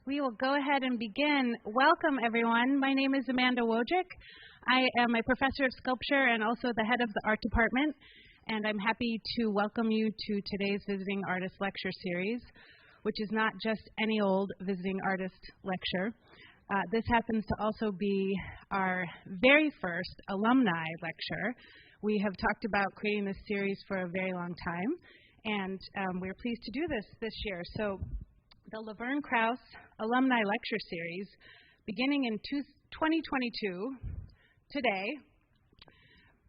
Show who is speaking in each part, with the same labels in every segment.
Speaker 1: We will go ahead and begin. Welcome, everyone. My name is Amanda Wojcik. I am a professor of sculpture and also the head of the art department, and I'm happy to welcome you to today's Visiting Artist Lecture Series, which is not just any old Visiting Artist lecture. This happens to also be our very first alumni lecture. We have talked about creating this series for a very long time, and we're pleased to do this year. So the Laverne Krauss Alumni Lecture Series, beginning in 2022, today,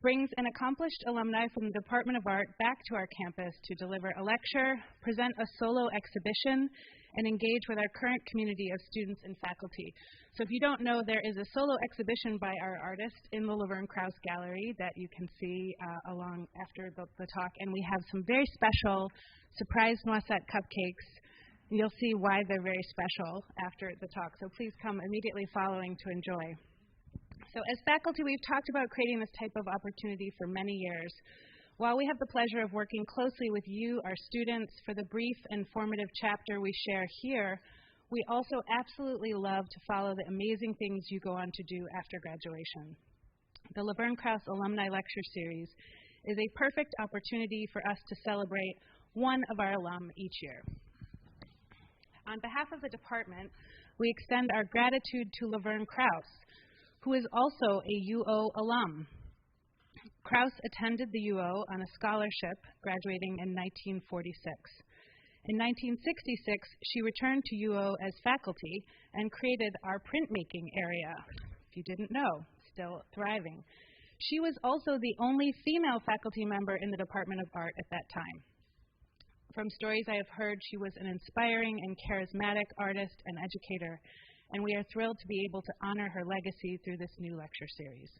Speaker 1: brings an accomplished alumni from the Department of Art back to our campus to deliver a lecture, present a solo exhibition, and engage with our current community of students and faculty. So if you don't know, there is a solo exhibition by our artist in the Laverne Krauss Gallery that you can see along after the talk, and we have some very special surprise noisette cupcakes. You'll see why they're very special after the talk, so please come immediately following to enjoy. So as faculty, we've talked about creating this type of opportunity for many years. While we have the pleasure of working closely with you, our students, for the brief and formative chapter we share here, we also absolutely love to follow the amazing things you go on to do after graduation. The Laverne Krauss Alumni Lecture Series is a perfect opportunity for us to celebrate one of our alum each year. On behalf of the department, we extend our gratitude to Laverne Krauss, who is also a UO alum. Krauss attended the UO on a scholarship, graduating in 1946. In 1966, she returned to UO as faculty and created our printmaking area. If you didn't know, still thriving. She was also the only female faculty member in the Department of Art at that time. From stories I have heard, she was an inspiring and charismatic artist and educator, and we are thrilled to be able to honor her legacy through this new lecture series.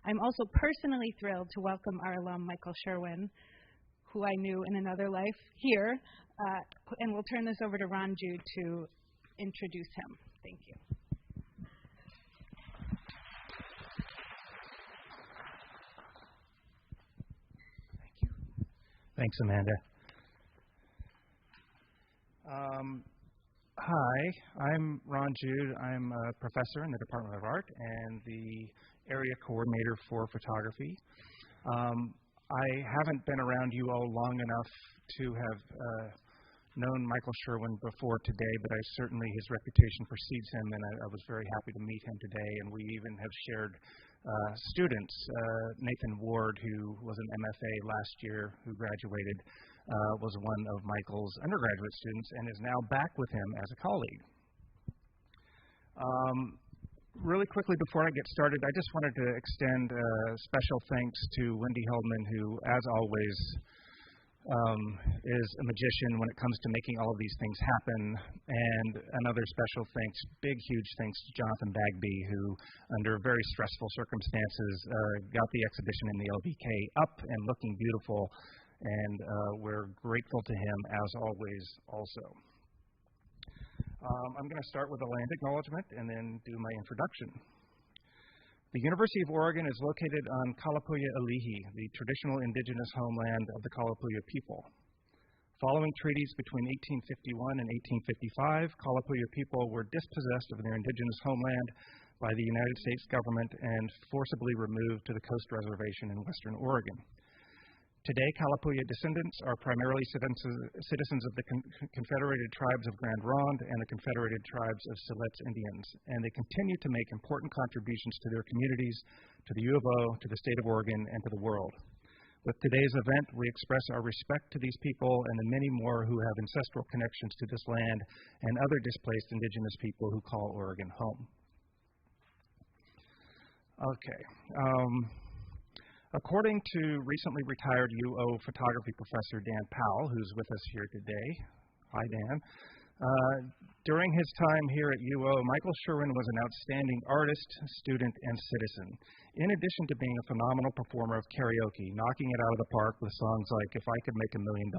Speaker 1: I'm also personally thrilled to welcome our alum, Michael Sherwin, who I knew in another life here, and we'll turn this over to Ranju to introduce him. Thank you.
Speaker 2: Thank you. Thanks, Amanda. Hi, I'm Ranju. I'm a professor in the Department of Art and the area coordinator for photography. I haven't been around you all long enough to have known Michael Sherwin before today, but certainly his reputation precedes him, and I was very happy to meet him today. And we even have shared students. Nathan Ward, who was an MFA last year, who graduated, was one of Michael's undergraduate students and is now back with him as a colleague. Really quickly before I get started, I just wanted to extend special thanks to Wendy Heldman, who, as always, is a magician when it comes to making all of these things happen, and another special thanks, big, huge thanks to Jonathan Bagby, who, under very stressful circumstances, got the exhibition in the LVK up and looking beautiful, and we're grateful to him, as always, also. I'm going to start with a land acknowledgement and then do my introduction. The University of Oregon is located on Kalapuya Alihi, the traditional indigenous homeland of the Kalapuya people. Following treaties between 1851 and 1855, Kalapuya people were dispossessed of their indigenous homeland by the United States government and forcibly removed to the Coast Reservation in western Oregon. Today, Kalapuya descendants are primarily citizens of the Confederated Tribes of Grand Ronde and the Confederated Tribes of Siletz Indians, and they continue to make important contributions to their communities, to the U of O, to the state of Oregon, and to the world. With today's event, we express our respect to these people and the many more who have ancestral connections to this land and other displaced indigenous people who call Oregon home. Okay. According to recently retired UO photography professor Dan Powell, who's with us here today, hi Dan, during his time here at UO, Michael Sherwin was an outstanding artist, student, and citizen, in addition to being a phenomenal performer of karaoke, knocking it out of the park with songs like If I Could Make $1 Million.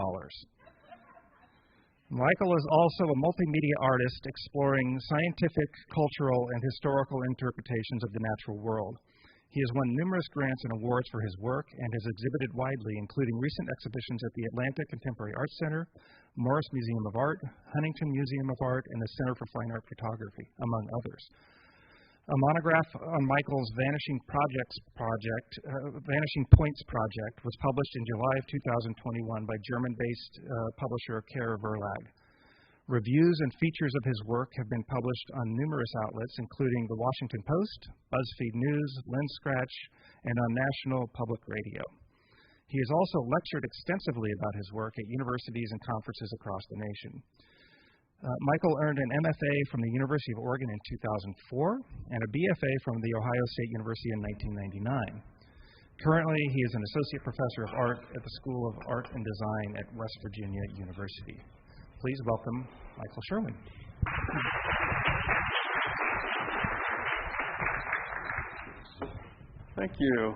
Speaker 2: Michael is also a multimedia artist exploring scientific, cultural, and historical interpretations of the natural world. He has won numerous grants and awards for his work and has exhibited widely, including recent exhibitions at the Atlanta Contemporary Arts Center, Morris Museum of Art, Huntington Museum of Art, and the Center for Fine Art Photography, among others. A monograph on Michael's Vanishing Points project was published in July of 2021 by German-based publisher Kehrer Verlag. Reviews and features of his work have been published on numerous outlets, including The Washington Post, BuzzFeed News, LensScratch, and on National Public Radio. He has also lectured extensively about his work at universities and conferences across the nation. Michael earned an MFA from the University of Oregon in 2004 and a BFA from the Ohio State University in 1999. Currently, he is an associate professor of art at the School of Art and Design at West Virginia University. Please welcome Michael Sherwin.
Speaker 3: Thank you.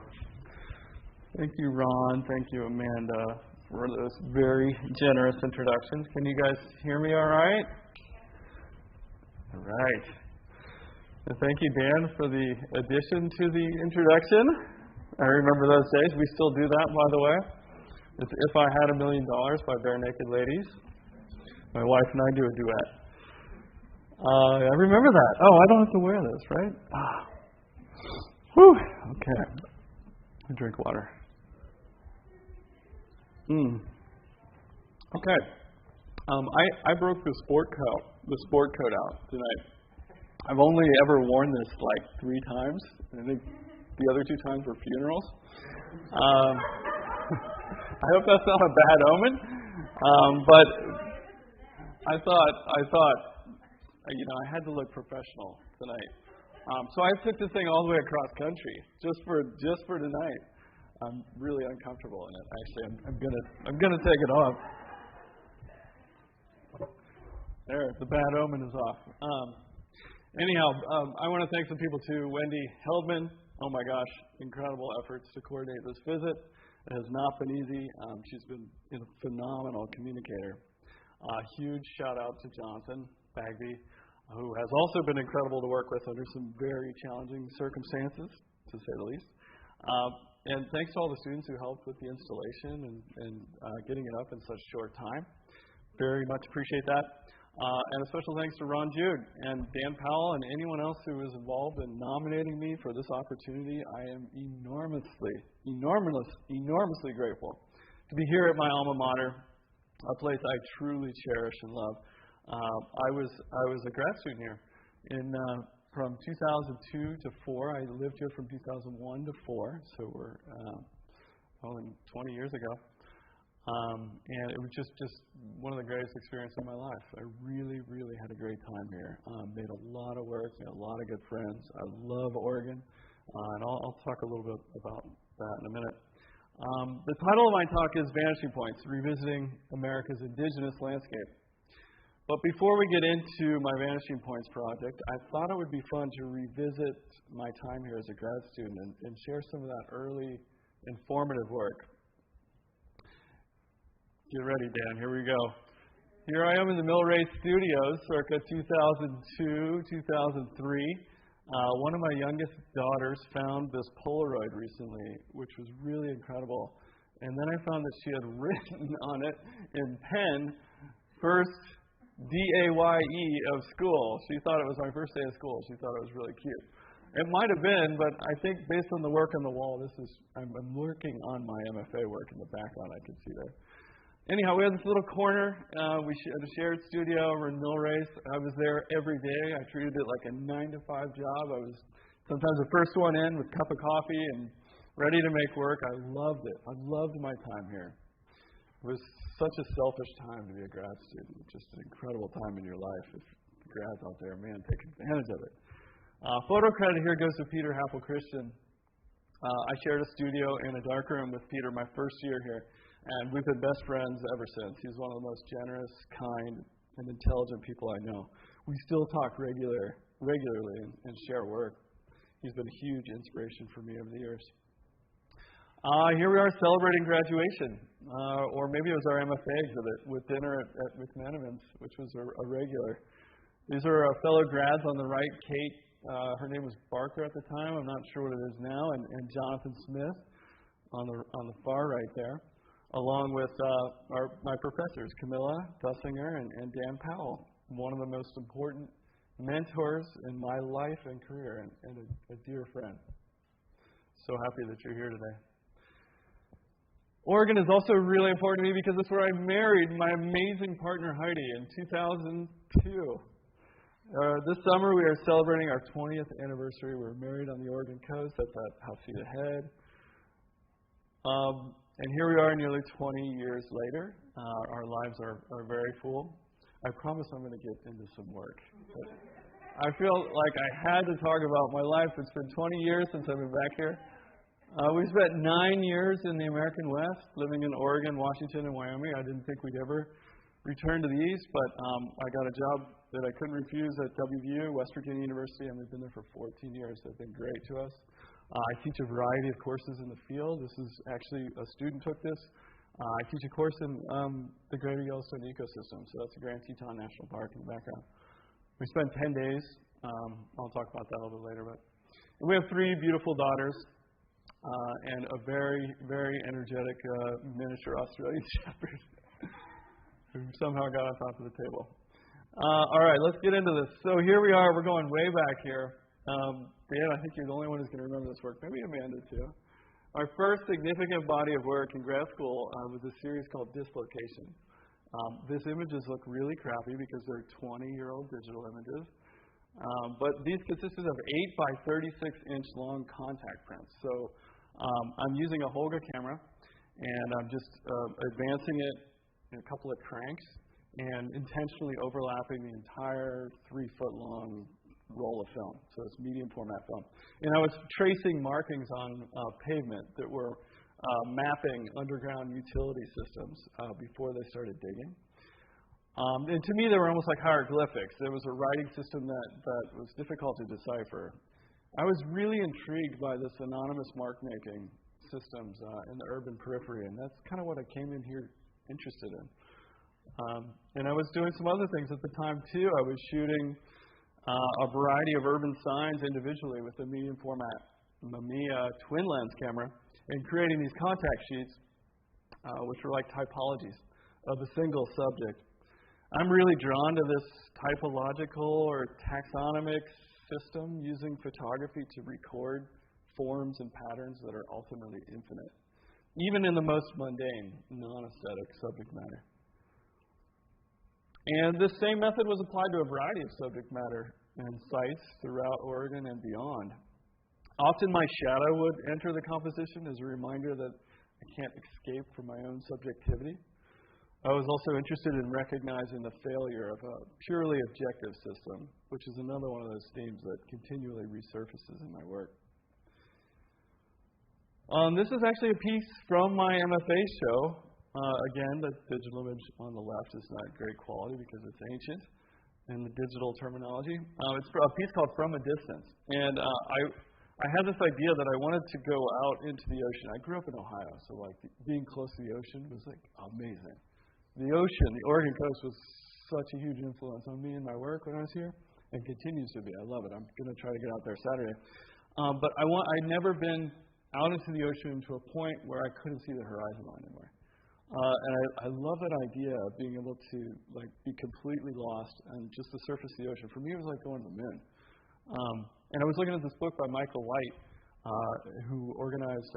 Speaker 3: Thank you, Ron. Thank you, Amanda, for those very generous introductions. Can you guys hear me all right? All right. And thank you, Dan, for the addition to the introduction. I remember those days. We still do that, by the way. It's If I Had $1 Million by Bare Naked Ladies. My wife and I do a duet. I remember that. Oh, I don't have to wear this, right? Whew. Okay. I drink water. Okay. I broke the sport coat out tonight. I've only ever worn this like 3 times. I think the other 2 times were funerals. I hope that's not a bad omen. But I thought, I had to look professional tonight. So I took the thing all the way across country just for tonight. I'm really uncomfortable in it. Actually, I'm gonna take it off. There, the bad omen is off. Anyhow, I want to thank some people too. Wendy Heldman. Oh my gosh, incredible efforts to coordinate this visit. It has not been easy. She's been a phenomenal communicator. Huge shout out to Jonathan Bagby, who has also been incredible to work with under some very challenging circumstances, to say the least. And thanks to all the students who helped with the installation and getting it up in such a short time. Very much appreciate that. And a special thanks to Ron Jude and Dan Powell and anyone else who was involved in nominating me for this opportunity. I am enormously grateful to be here at my alma mater, a place I truly cherish and love. I was a grad student here from 2002 to 4. I lived here from 2001 to 4, so we're only 20 years ago. And it was just one of the greatest experiences of my life. I really had a great time here. Made a lot of work, made a lot of good friends. I love Oregon, and I'll talk a little bit about that in a minute. The title of my talk is Vanishing Points, Revisiting America's Indigenous Landscape. But before we get into my Vanishing Points project, I thought it would be fun to revisit my time here as a grad student and share some of that early informative work. Get ready, Dan. Here we go. Here I am in the Millrace Studios, circa 2002, 2003. One of my youngest daughters found this Polaroid recently, which was really incredible. And then I found that she had written on it in pen, first D-A-Y-E of school. She thought it was my first day of school. She thought it was really cute. It might have been, but I think based on the work on the wall, I'm working on my MFA work in the background, I can see there. Anyhow, we had this little corner. We had a shared studio over in Millrace. I was there every day. I treated it like a 9-to-5 job. I was sometimes the first one in with a cup of coffee and ready to make work. I loved it. I loved my time here. It was such a selfish time to be a grad student. Just an incredible time in your life. If grads out there, man, take advantage of it. Photo credit here goes to Peter Happel-Christian. I shared a studio and a darkroom with Peter my first year here, and we've been best friends ever since. He's one of the most generous, kind, and intelligent people I know. We still talk regularly and share work. He's been a huge inspiration for me over the years. Here we are celebrating graduation, or maybe it was our MFA exhibit with dinner at McManaman's, which was a regular. These are our fellow grads on the right, Kate, Her name was Barker at the time. I'm not sure what it is now. And Jonathan Smith on the far right there, along with my professors, Camilla Dussinger and Dan Powell, one of the most important mentors in my life and career, and a dear friend. So happy that you're here today. Oregon is also really important to me because it's where I married my amazing partner Heidi in 2002. This summer we are celebrating our 20th anniversary. We're married on the Oregon coast. That's at Halceta Head. And here we are nearly 20 years later. Our lives are very full. I promise I'm going to get into some work. But I feel like I had to talk about my life. It's been 20 years since I've been back here. We spent 9 years in the American West, living in Oregon, Washington, and Wyoming. I didn't think we'd ever return to the East, but I got a job that I couldn't refuse at WVU, West Virginia University, and we've been there for 14 years. They've been great to us. I teach a variety of courses in the field. This is actually, a student took this. I teach a course in the Greater Yellowstone ecosystem, so that's the Grand Teton National Park in the background. We spent 10 days. I'll talk about that a little bit later. But we have 3 beautiful daughters and a very, very energetic miniature Australian Shepherd who somehow got on top of the table. All right, let's get into this. So here we are. We're going way back here. Dan, I think you're the only one who's going to remember this work. Maybe Amanda, too. Our first significant body of work in grad school was a series called Dislocation. These images look really crappy because they're 20-year-old digital images. But these consisted of 8 by 36-inch long contact prints. So I'm using a Holga camera, and I'm just advancing it in a couple of cranks and intentionally overlapping the entire 3-foot-long roll of film. So it's medium format film. And I was tracing markings on pavement that were mapping underground utility systems before they started digging. And to me, they were almost like hieroglyphics. There was a writing system that was difficult to decipher. I was really intrigued by this anonymous mark-making systems in the urban periphery, and that's kind of what I came in here interested in. And I was doing some other things at the time, too. I was shooting a variety of urban signs individually with a medium format Mamiya twin lens camera and creating these contact sheets, which were like typologies of a single subject. I'm really drawn to this typological or taxonomic system using photography to record forms and patterns that are ultimately infinite, even in the most mundane, non-aesthetic subject matter. And this same method was applied to a variety of subject matter and sites throughout Oregon and beyond. Often my shadow would enter the composition as a reminder that I can't escape from my own subjectivity. I was also interested in recognizing the failure of a purely objective system, which is another one of those themes that continually resurfaces in my work. This is actually a piece from my MFA show. Again, the digital image on the left is not great quality because it's ancient in the digital terminology. It's a piece called From a Distance. And I had this idea that I wanted to go out into the ocean. I grew up in Ohio, so like being close to the ocean was like amazing. The ocean, the Oregon coast, was such a huge influence on me and my work when I was here, and continues to be. I love it. I'm going to try to get out there Saturday. But I'd never been out into the ocean to a point where I couldn't see the horizon line anymore. And I love that idea of being able to like be completely lost on just the surface of the ocean. For me, it was like going to the moon. And I was looking at this book by Michael White, who organized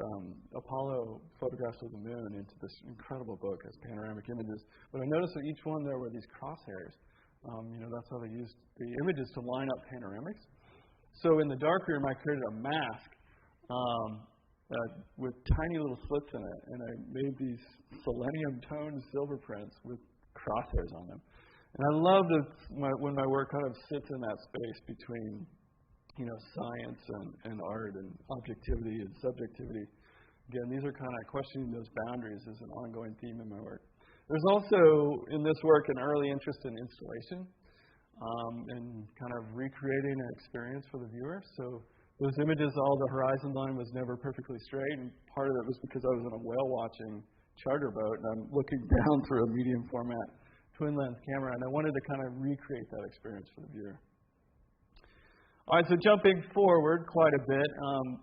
Speaker 3: Apollo photographs of the moon into this incredible book as panoramic images. But I noticed that each one there were these crosshairs. That's how they used the images to line up panoramics. So in the darkroom, I created a mask with tiny little slits in it, and I made these selenium-toned silver prints with crosshairs on them. And I love when my work kind of sits in that space between, science and art and objectivity and subjectivity. Again, these are kind of questioning those boundaries as an ongoing theme in my work. There's also, in this work, an early interest in installation and kind of recreating an experience for the viewer. So those images, all the horizon line was never perfectly straight, and part of it was because I was on a whale-watching charter boat, and I'm looking down through a medium format twin lens camera, and I wanted to kind of recreate that experience for the viewer. All right, so jumping forward quite a bit,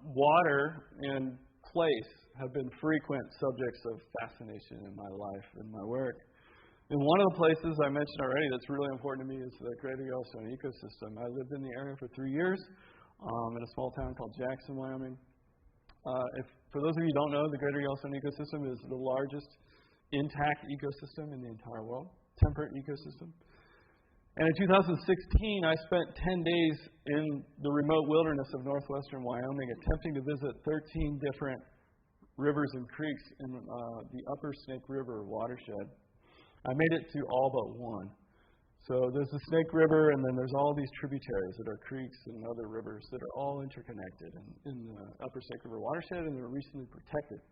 Speaker 3: water and place have been frequent subjects of fascination in my life and my work. And one of the places I mentioned already that's really important to me is the Greater Yellowstone ecosystem. I lived in the area for 3 years in a small town called Jackson, Wyoming. For those of you who don't know, the Greater Yellowstone ecosystem is the largest intact ecosystem in the entire world, temperate ecosystem. And in 2016, I spent 10 days in the remote wilderness of northwestern Wyoming attempting to visit 13 different rivers and creeks in the Upper Snake River watershed. I made it to all but one. So there's the Snake River, and then there's all these tributaries that are creeks and other rivers that are all interconnected in the Upper Snake River watershed, and they're recently protected.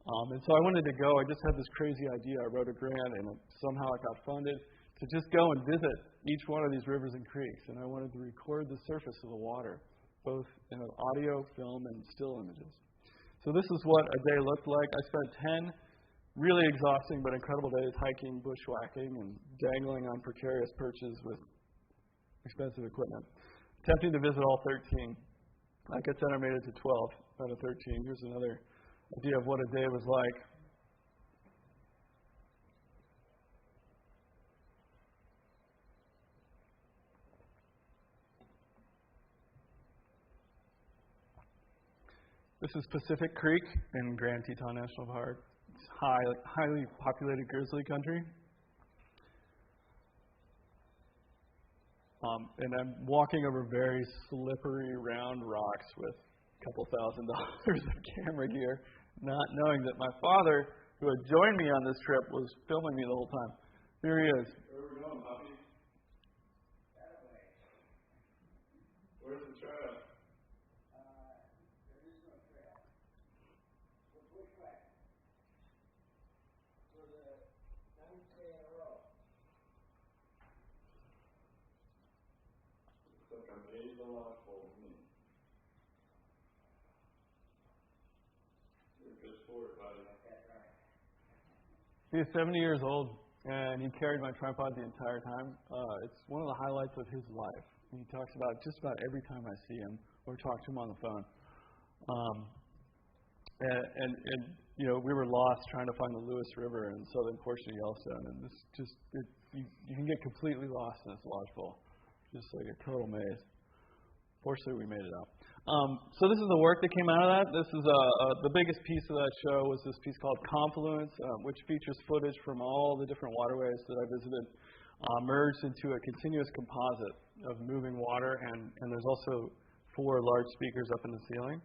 Speaker 3: And so I wanted to go. I just had this crazy idea. I wrote a grant, and somehow it got funded to just go and visit each one of these rivers and creeks. And I wanted to record the surface of the water, both in an audio, film, and still images. So this is what a day looked like. I spent 10 really exhausting but incredible days hiking, bushwhacking, and dangling on precarious perches with expensive equipment, attempting to visit all 13. Like I said, I made it to 12 out of 13. Here's another idea of what a day was like. This is Pacific Creek in Grand Teton National Park. It's highly populated grizzly country. And I'm walking over very slippery, round rocks with a couple $1,000s of camera gear, not knowing that my father, who had joined me on this trip, was filming me the whole time. Here he is.
Speaker 4: Where are we going, Bobby? That way. Where's the trail? There is no trail. Which way? For the 9th day in a row. Looks like I'm 80 the last hole with me. You're a good sport, buddy. That's right.
Speaker 3: He is 70 years old, and he carried my tripod the entire time. It's one of the highlights of his life. He talks about it just about every time I see him or talk to him on the phone. And you know, we were lost trying to find the Lewis River in the southern portion of Yellowstone, and this just you can get completely lost in this lodgepole, just like a total maze. Fortunately, we made it out. So this is the work that came out of that. This is the biggest piece of that show was this piece called Confluence, which features footage from all the different waterways that I visited, merged into a continuous composite of moving water, and there's also 4 large speakers up in the ceiling.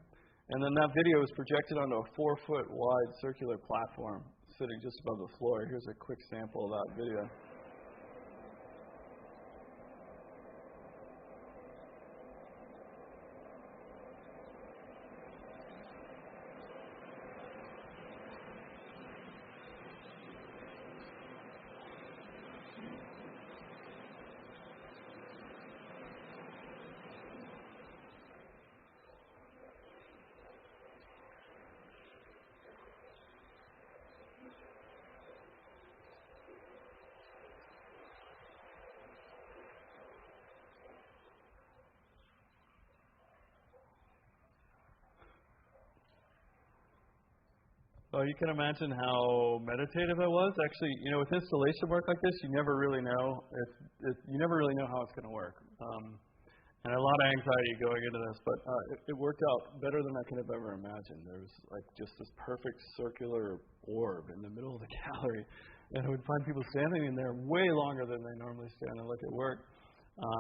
Speaker 3: And then that video is projected onto a 4-foot wide circular platform sitting just above the floor. Here's a quick sample of that video. So you can imagine how meditative it was. Actually, you know, with installation work like this, you never really know how it's going to work. And a lot of anxiety going into this, but it worked out better than I could have ever imagined. There was like just this perfect circular orb in the middle of the gallery, and I would find people standing in there way longer than they normally stand and look at work.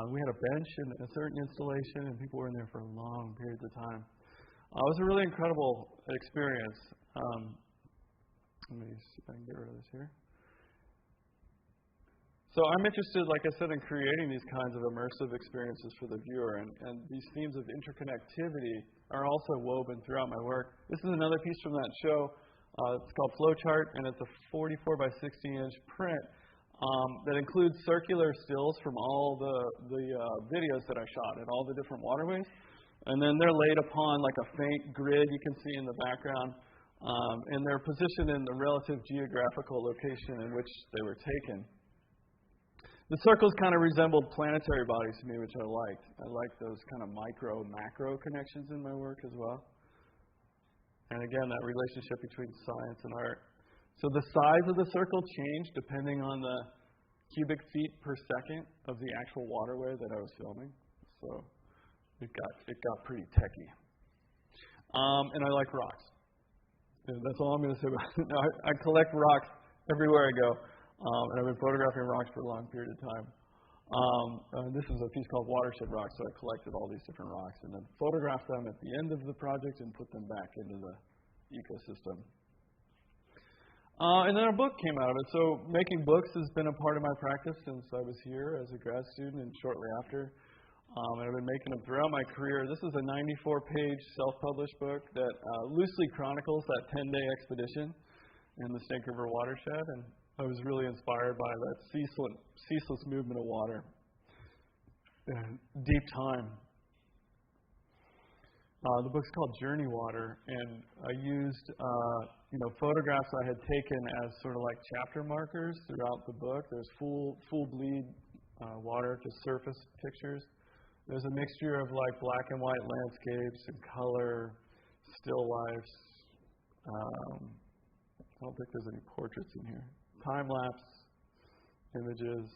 Speaker 3: We had a bench in a certain installation, and people were in there for long periods of time. It was a really incredible experience. Let me see if I can get rid of this here. So I'm interested, like I said, in creating these kinds of immersive experiences for the viewer, and these themes of interconnectivity are also woven throughout my work. This is another piece from that show. It's called Flowchart, and it's a 44 by 60-inch print that includes circular stills from all the videos that I shot at all the different waterways. And then they're laid upon like a faint grid you can see in the background. And they're positioned in the relative geographical location in which they were taken. The circles kind of resembled planetary bodies to me, which I liked. I liked those kind of micro-macro connections in my work as well. And again, that relationship between science and art. So the size of the circle changed depending on the cubic feet per second of the actual waterway that I was filming. So it got pretty techy. And I like rocks. And that's all I'm going to say about it. I collect rocks everywhere I go. And I've been photographing rocks for a long period of time. This is a piece called Watershed Rocks, so I collected all these different rocks and then photographed them at the end of the project and put them back into the ecosystem. And then a book came out of it. So making books has been a part of my practice since I was here as a grad student and shortly after. And I've been making them throughout my career. This is a 94-page self-published book that loosely chronicles that 10-day expedition in the Snake River watershed. And I was really inspired by that ceaseless movement of water. Deep time. The book's called Journey Water, and I used photographs I had taken as sort of like chapter markers throughout the book. There's full bleed water to surface pictures. There's a mixture of like black and white landscapes and color, still lifes. I don't think there's any portraits in here. Time-lapse images,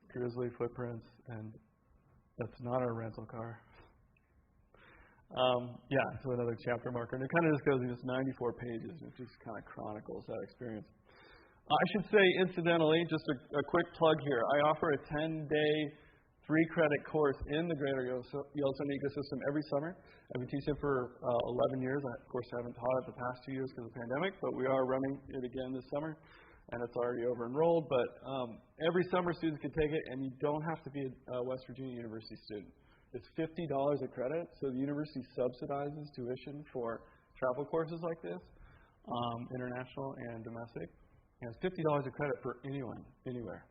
Speaker 3: grizzly footprints, and that's not our rental car. So another chapter marker. And it kind of just goes in just 94 pages. It just kind of chronicles that experience. I should say, incidentally, just a quick plug here. I offer a 10-day, 3-credit course in the greater Yellowstone ecosystem every summer. I've been teaching for 11 years. I, of course, haven't taught it the past 2 years because of the pandemic, but we are running it again this summer, and it's already over-enrolled. But every summer, students can take it, and you don't have to be a West Virginia University student. It's $50 a credit, so the university subsidizes tuition for travel courses like this, international and domestic. And it's $50 a credit for anyone, anywhere.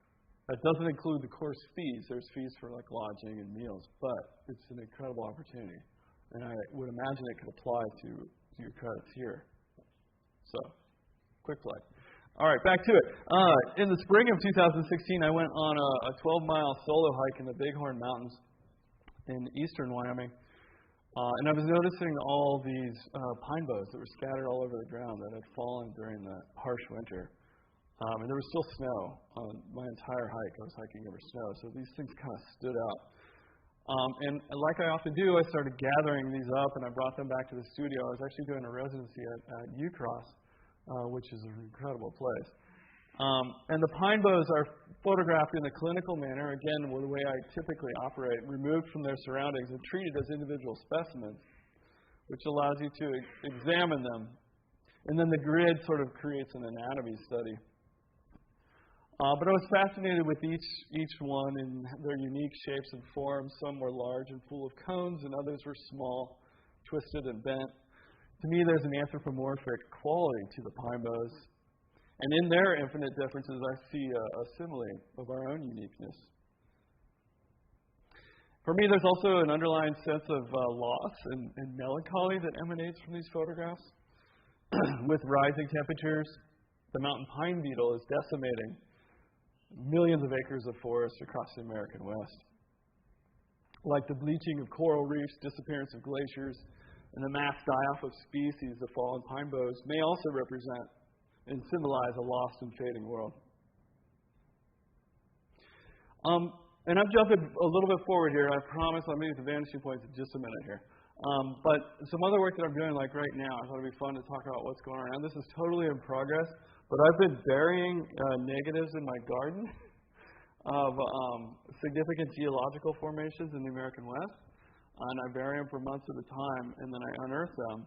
Speaker 3: That doesn't include the course fees. There's fees for like lodging and meals, but it's an incredible opportunity. And I would imagine it could apply to your credits here. So, quick plug. All right, back to it. In the spring of 2016, I went on a 12-mile solo hike in the Bighorn Mountains in eastern Wyoming. And I was noticing all these pine boughs that were scattered all over the ground that had fallen during the harsh winter. And there was still snow on my entire hike. I was hiking over snow, so these things kind of stood out. And like I often do, I started gathering these up, and I brought them back to the studio. I was actually doing a residency at UCross, which is an incredible place. And the pine boughs are photographed in a clinical manner, again, the way I typically operate, removed from their surroundings and treated as individual specimens, which allows you to examine them. And then the grid sort of creates an anatomy study. But I was fascinated with each one in their unique shapes and forms. Some were large and full of cones, and others were small, twisted, and bent. To me, there's an anthropomorphic quality to the pine boughs. And in their infinite differences, I see a simile of our own uniqueness. For me, there's also an underlying sense of loss and melancholy that emanates from these photographs. With rising temperatures, the mountain pine beetle is decimating millions of acres of forest across the American West. Like the bleaching of coral reefs, disappearance of glaciers, and the mass die-off of species, the fallen pine boughs may also represent and symbolize a lost and fading world. And I'm jumping a little bit forward here. I promise I'll meet at the Vanishing Points in just a minute here. But some other work that I'm doing, like right now, I thought it'd be fun to talk about what's going on. And this is totally in progress, but I've been burying negatives in my garden of significant geological formations in the American West. And I bury them for months at a time, and then I unearth them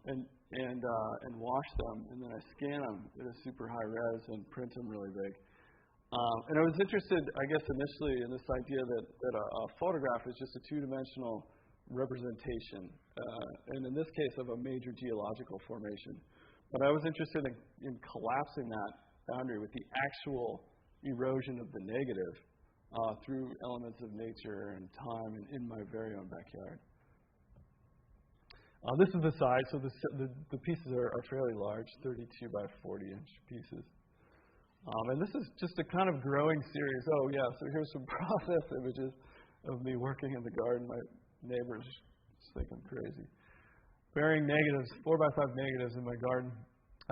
Speaker 3: and wash them, and then I scan them at a super high res and print them really big. And I was interested, I guess, initially in this idea that a photograph is just a two-dimensional representation, and in this case of a major geological formation. But I was interested in collapsing that boundary with the actual erosion of the negative through elements of nature and time and in my very own backyard. This is the size, so the pieces are fairly large, 32 by 40 inch pieces. And this is just a kind of growing series. Oh, yeah, so here's some process images of me working in the garden. My neighbors think I'm crazy. Bearing negatives, 4x5 negatives in my garden.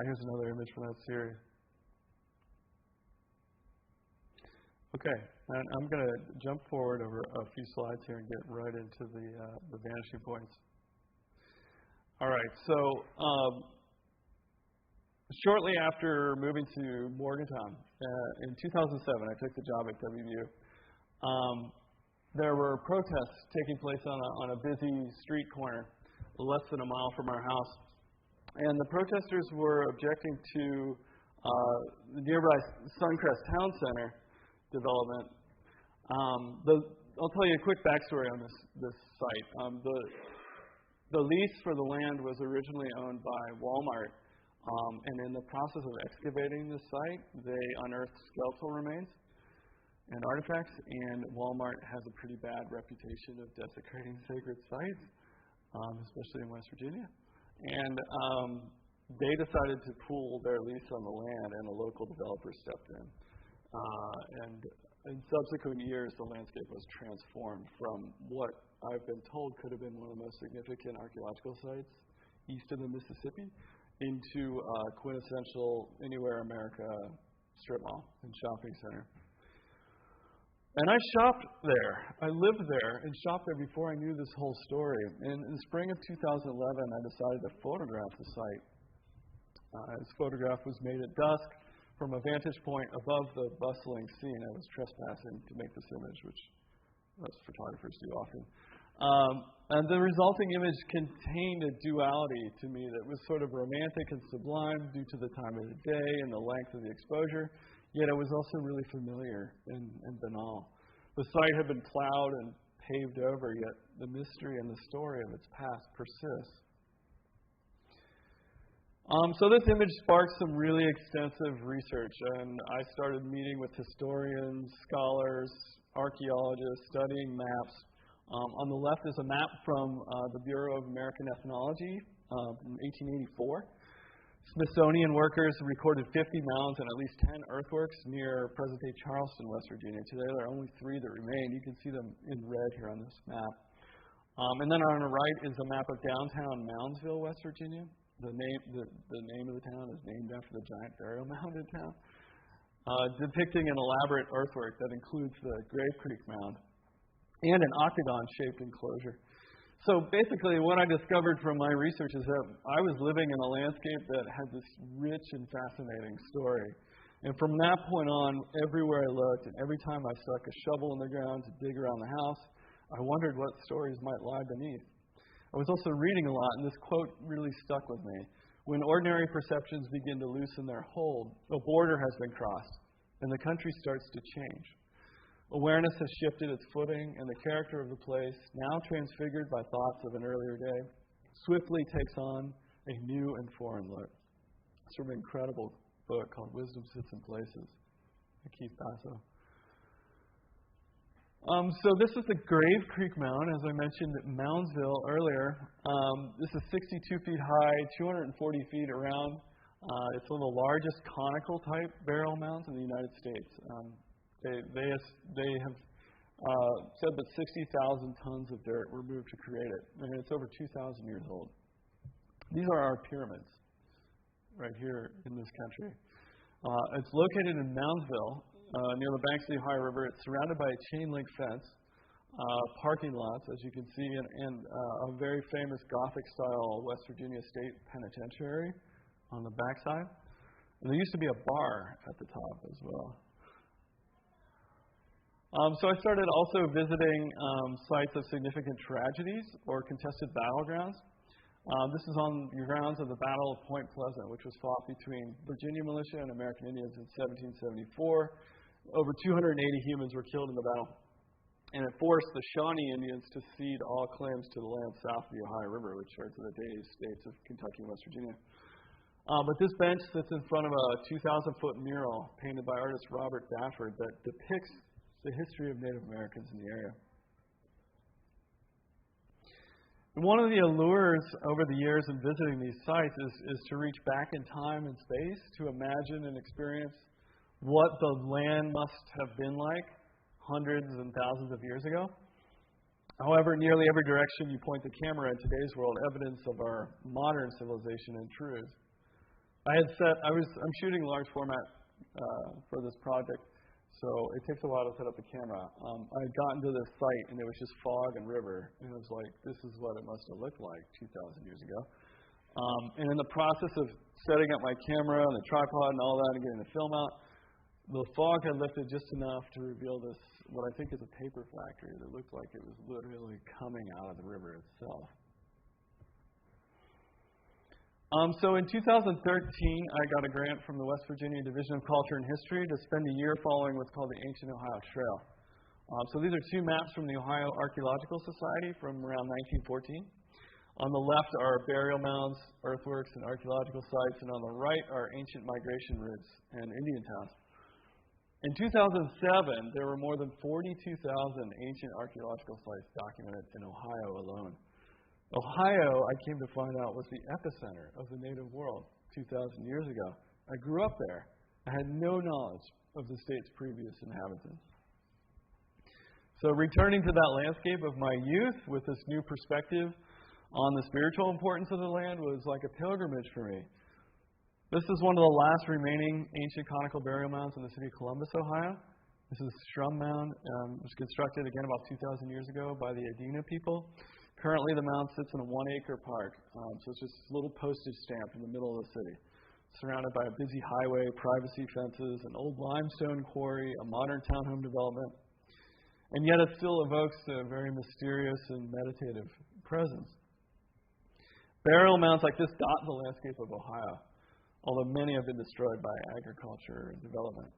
Speaker 3: Here's another image from that series. Okay, and I'm going to jump forward over a few slides here and get right into the vanishing points. All right, so shortly after moving to Morgantown, in 2007, I took the job at WVU. There were protests taking place on a busy street corner less than a mile from our house. And the protesters were objecting to the nearby Suncrest Town Center development. I'll tell you a quick backstory on this site. The lease for the land was originally owned by Walmart, and in the process of excavating the site, they unearthed skeletal remains and artifacts, and Walmart has a pretty bad reputation of desecrating sacred sites, especially in West Virginia. And they decided to pool their lease on the land, and a local developer stepped in. And in subsequent years, the landscape was transformed from what I've been told could have been one of the most significant archaeological sites east of the Mississippi into a quintessential Anywhere America strip mall and shopping center. And I shopped there. I lived there and shopped there before I knew this whole story. And in the spring of 2011, I decided to photograph the site. This photograph was made at dusk from a vantage point above the bustling scene. I was trespassing to make this image, which most photographers do often. And the resulting image contained a duality to me that was sort of romantic and sublime due to the time of the day and the length of the exposure. Yet it was also really familiar and banal. The site had been plowed and paved over, yet the mystery and the story of its past persists. So this image sparked some really extensive research, and I started meeting with historians, scholars, archaeologists, studying maps. On the left is a map from the Bureau of American Ethnology from 1884. Smithsonian workers recorded 50 mounds and at least 10 earthworks near present-day Charleston, West Virginia. Today, there are only 3 that remain. You can see them in red here on this map. And then on the right is a map of downtown Moundsville, West Virginia. The name of the town is named after the giant burial mound in town, depicting an elaborate earthwork that includes the Grave Creek Mound and an octagon-shaped enclosure. So basically, what I discovered from my research is that I was living in a landscape that had this rich and fascinating story. And from that point on, everywhere I looked and every time I stuck a shovel in the ground to dig around the house, I wondered what stories might lie beneath. I was also reading a lot, and this quote really stuck with me. When ordinary perceptions begin to loosen their hold, a border has been crossed, and the country starts to change. Awareness has shifted its footing, and the character of the place, now transfigured by thoughts of an earlier day, swiftly takes on a new and foreign look. It's from an incredible book called Wisdom Sits in Places by Keith Basso. So this is the Grave Creek Mound, as I mentioned at Moundsville earlier. This is 62 feet high, 240 feet around. It's one of the largest conical type burial mounds in the United States. They have said that 60,000 tons of dirt were moved to create it, and it's over 2,000 years old. These are our pyramids right here in this country. It's located in Moundsville, near the banks of the Ohio River. It's surrounded by a chain-link fence, parking lots, as you can see, and a very famous Gothic-style West Virginia State Penitentiary on the backside. And there used to be a bar at the top as well. So I started also visiting sites of significant tragedies or contested battlegrounds. This is on the grounds of the Battle of Point Pleasant, which was fought between Virginia militia and American Indians in 1774. Over 280 humans were killed in the battle, and it forced the Shawnee Indians to cede all claims to the land south of the Ohio River, which are to the today's states of Kentucky and West Virginia. But this bench sits in front of a 2,000-foot mural painted by artist Robert Dafford that depicts the history of Native Americans in the area. And one of the allures over the years in visiting these sites is to reach back in time and space to imagine and experience what the land must have been like hundreds and thousands of years ago. However, nearly every direction you point the camera in today's world, evidence of our modern civilization intrudes. I'm shooting large format for this project, so it takes a while to set up the camera. I had gotten to this site, and it was just fog and river, and it was like, this is what it must have looked like 2,000 years ago. And in the process of setting up my camera and the tripod and all that and getting the film out, the fog had lifted just enough to reveal this, what I think is a paper factory that looked like it was literally coming out of the river itself. So in 2013, I got a grant from the West Virginia Division of Culture and History to spend a year following what's called the Ancient Ohio Trail. So these are two maps from the Ohio Archaeological Society from around 1914. On the left are burial mounds, earthworks, and archaeological sites, and on the right are ancient migration routes and Indian towns. In 2007, there were more than 42,000 ancient archaeological sites documented in Ohio alone. Ohio, I came to find out, was the epicenter of the native world 2,000 years ago. I grew up there. I had no knowledge of the state's previous inhabitants. So returning to that landscape of my youth with this new perspective on the spiritual importance of the land was like a pilgrimage for me. This is one of the last remaining ancient conical burial mounds in the city of Columbus, Ohio. This is Strum Mound. It was constructed again about 2,000 years ago by the Adena people. Currently, the mound sits in a 1-acre park, so it's just a little postage stamp in the middle of the city, surrounded by a busy highway, privacy fences, an old limestone quarry, a modern townhome development, and yet it still evokes a very mysterious and meditative presence. Burial mounds like this dot the landscape of Ohio, although many have been destroyed by agriculture and development.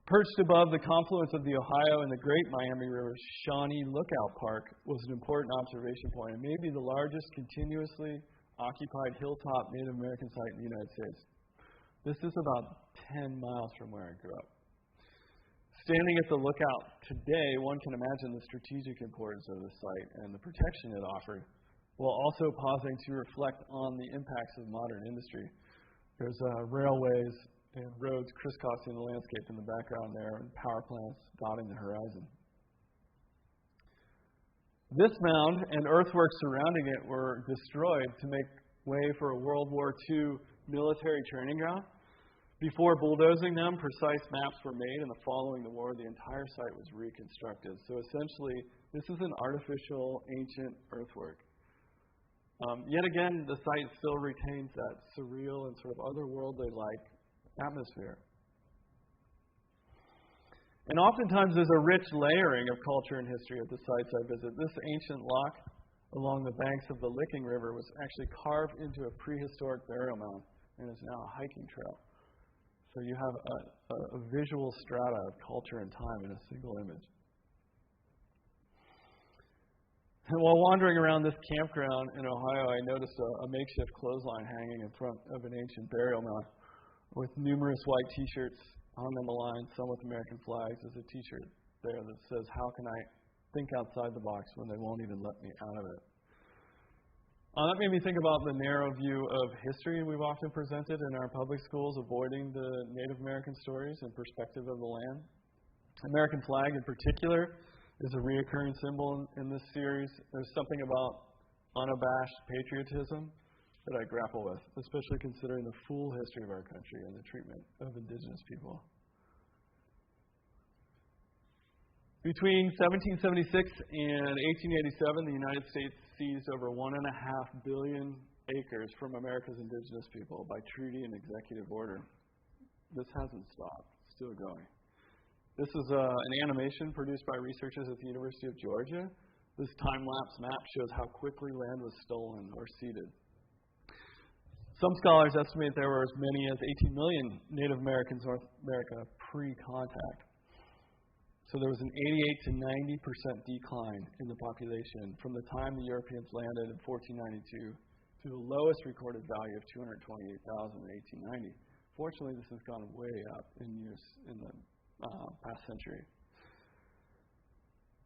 Speaker 3: Perched above the confluence of the Ohio and the Great Miami River, Shawnee Lookout Park was an important observation point and maybe the largest continuously occupied hilltop Native American site in the United States. This is about 10 miles from where I grew up. Standing at the lookout today, one can imagine the strategic importance of the site and the protection it offered, while also pausing to reflect on the impacts of modern industry. There's railways and roads crisscrossing the landscape in the background there, and power plants dotting the horizon. This mound and earthworks surrounding it were destroyed to make way for a World War II military training ground. Before bulldozing them, precise maps were made, and following the war, the entire site was reconstructed. So essentially, this is an artificial ancient earthwork. Yet again, the site still retains that surreal and sort of otherworldly-like atmosphere. And oftentimes there's a rich layering of culture and history at the sites I visit. This ancient lock along the banks of the Licking River was actually carved into a prehistoric burial mound and is now a hiking trail. So you have a visual strata of culture and time in a single image. And while wandering around this campground in Ohio, I noticed a makeshift clothesline hanging in front of an ancient burial mound with numerous white T-shirts hung on the line, some with American flags. There's a T-shirt there that says, "How can I think outside the box when they won't even let me out of it?" That made me think about the narrow view of history we've often presented in our public schools, avoiding the Native American stories and perspective of the land. American flag in particular is a reoccurring symbol in this series. There's something about unabashed patriotism that I grapple with, especially considering the full history of our country and the treatment of Indigenous people. Between 1776 and 1887, the United States seized over 1.5 billion acres from America's Indigenous people by treaty and executive order. This hasn't stopped. It's still going. This is an animation produced by researchers at the University of Georgia. This time-lapse map shows how quickly land was stolen or ceded. Some scholars estimate there were as many as 18 million Native Americans in North America pre-contact. So there was an 88 to 90% decline in the population from the time the Europeans landed in 1492 to the lowest recorded value of 228,000 in 1890. Fortunately, this has gone way up in years in the past century.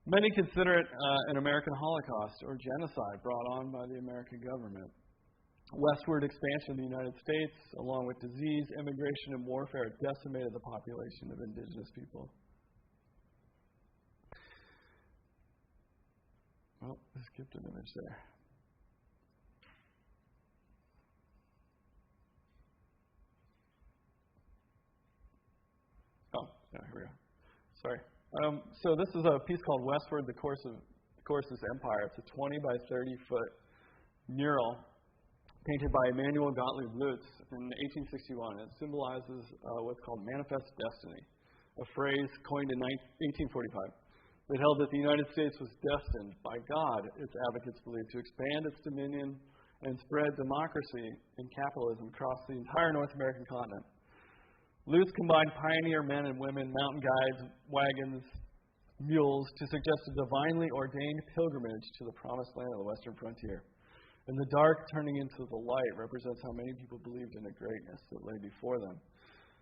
Speaker 3: Many consider it an American Holocaust or genocide brought on by the American government. Westward expansion of the United States, along with disease, immigration, and warfare, decimated the population of indigenous people. Oh, I skipped an image there. Oh, yeah, here we go. Sorry. So this is a piece called Westward, the Course's Empire. It's a 20 by 30 foot mural painted by Emanuel Gottlieb Lutz in 1861. It symbolizes what's called manifest destiny, a phrase coined in 1845 that held that the United States was destined by God, its advocates believed, to expand its dominion and spread democracy and capitalism across the entire North American continent. Lutz combined pioneer men and women, mountain guides, wagons, mules to suggest a divinely ordained pilgrimage to the promised land of the western frontier. And the dark turning into the light represents how many people believed in the greatness that lay before them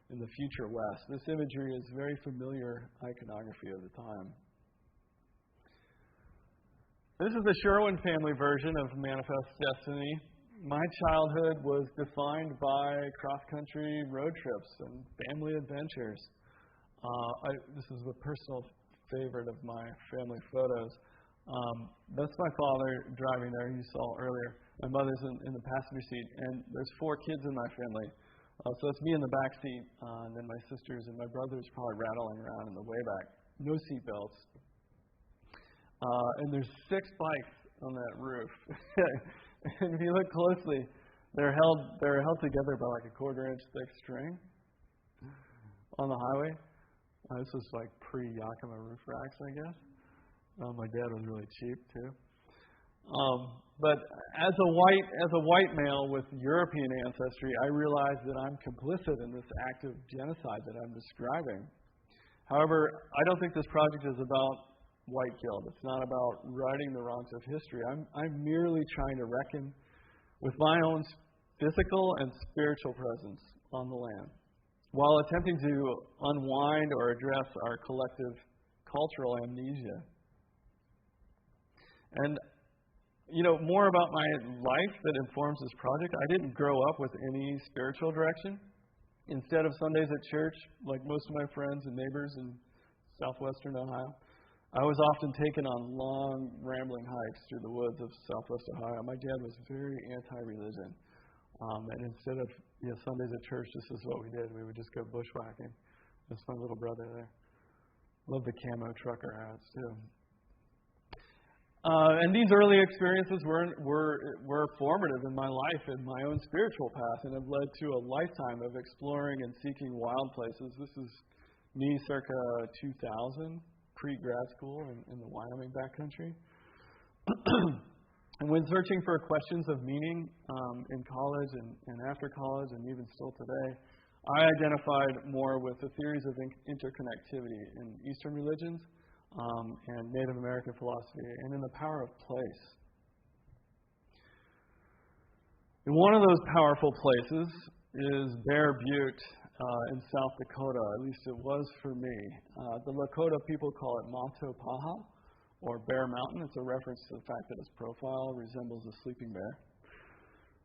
Speaker 3: in the future West. This imagery is very familiar iconography of the time. This is the Sherwin family version of Manifest Destiny. My childhood was defined by cross-country road trips and family adventures. This is a personal favorite of my family photos. That's my father driving there, you saw earlier. My mother's in the passenger seat, and there's 4 kids in my family. So it's me in the back seat, and then my sisters and my brother's probably rattling around in the way back. No seat belts. And there's 6 bikes on that roof. And if you look closely, they're held together by like a 1/4 inch thick string on the highway. This was like pre-Yakima roof racks, I guess. My dad was really cheap too. But as a white male with European ancestry, I realize that I'm complicit in this act of genocide that I'm describing. However, I don't think this project is about white guilt. It's not about righting the wrongs of history. I'm merely trying to reckon with my own physical and spiritual presence on the land, while attempting to unwind or address our collective cultural amnesia. And, more about my life that informs this project. I didn't grow up with any spiritual direction. Instead of Sundays at church, like most of my friends and neighbors in southwestern Ohio, I was often taken on long, rambling hikes through the woods of southwest Ohio. My dad was very anti-religion. And instead of Sundays at church, this is what we did. We would just go bushwhacking. That's my little brother there. Love the camo trucker hats, too. And these early experiences were formative in my life and my own spiritual path, and have led to a lifetime of exploring and seeking wild places. This is me circa 2000, pre-grad school in the Wyoming backcountry. And when searching for questions of meaning in college and after college, and even still today, I identified more with the theories of interconnectivity in Eastern religions and Native American philosophy, and in the power of place. And one of those powerful places is Bear Butte in South Dakota. At least it was for me. The Lakota people call it Mato Paha, or Bear Mountain. It's a reference to the fact that its profile resembles a sleeping bear.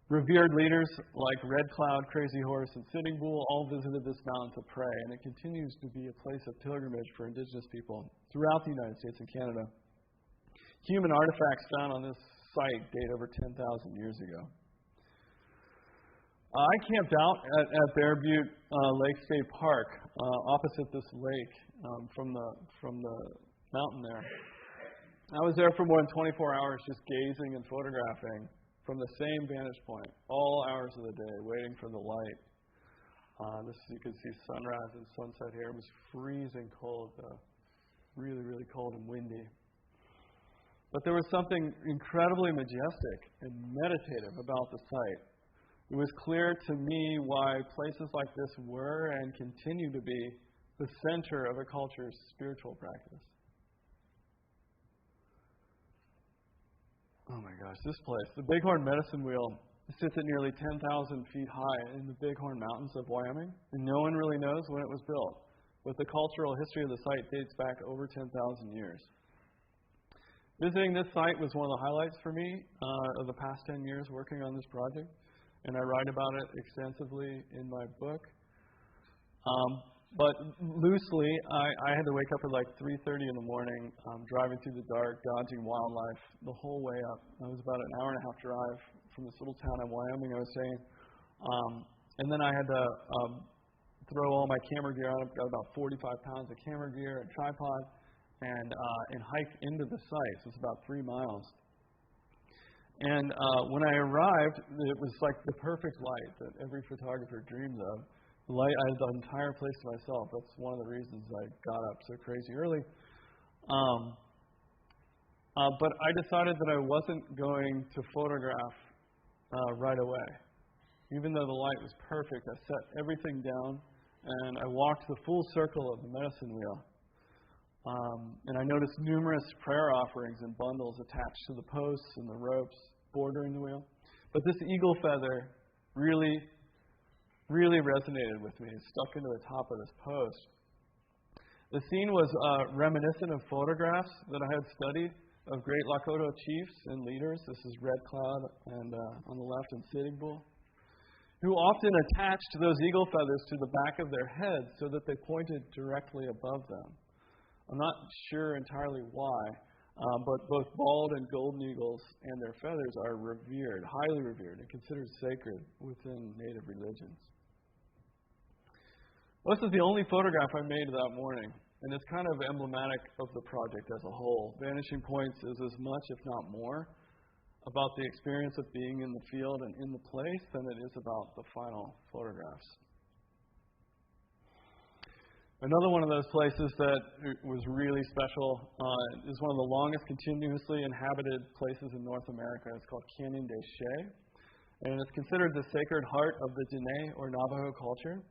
Speaker 3: Revered leaders like Red Cloud, Crazy Horse, and Sitting Bull all visited this mountain to pray, and it continues to be a place of pilgrimage for indigenous people throughout the United States and Canada. Human artifacts found on this site date over 10,000 years ago. I camped out at Bear Butte Lake State Park, opposite this lake from the mountain there. I was there for more than 24 hours just gazing and photographing from the same vantage point, all hours of the day, waiting for the light. You can see sunrise and sunset here. It was freezing cold, really, really cold and windy. But there was something incredibly majestic and meditative about the site. It was clear to me why places like this were and continue to be the center of a culture's spiritual practice. Oh my gosh, this place, the Bighorn Medicine Wheel, sits at nearly 10,000 feet high in the Bighorn Mountains of Wyoming, and no one really knows when it was built. But the cultural history of the site dates back over 10,000 years. Visiting this site was one of the highlights for me of the past 10 years working on this project. and I write about it extensively in my book. But loosely, I had to wake up at like 3:30 in the morning, driving through the dark, dodging wildlife the whole way up. It was about an hour and a half drive from this little town in Wyoming, I was saying. And then I had to throw all my camera gear on. I've got about 45 pounds of camera gear, a tripod, and hike into the site. So it's about 3 miles. And when I arrived, it was like the perfect light that every photographer dreams of. The light, I had the entire place to myself. That's one of the reasons I got up so crazy early. But I decided that I wasn't going to photograph right away. Even though the light was perfect, I set everything down and I walked the full circle of the medicine wheel. And I noticed numerous prayer offerings and bundles attached to the posts and the ropes bordering the wheel. But this eagle feather really resonated with me. It stuck into the top of this post. The scene was reminiscent of photographs that I had studied of great Lakota chiefs and leaders. This is Red Cloud and on the left and Sitting Bull, who often attached those eagle feathers to the back of their heads so that they pointed directly above them. I'm not sure entirely why, but both bald and golden eagles and their feathers are revered, highly revered, and considered sacred within Native religions. Well, this is the only photograph I made that morning, and it's kind of emblematic of the project as a whole. Vanishing Points is as much, if not more, about the experience of being in the field and in the place than it is about the final photographs. Another one of those places that was really special is one of the longest continuously inhabited places in North America. It's called Canyon de Chelly, and it's considered the sacred heart of the Diné or Navajo culture.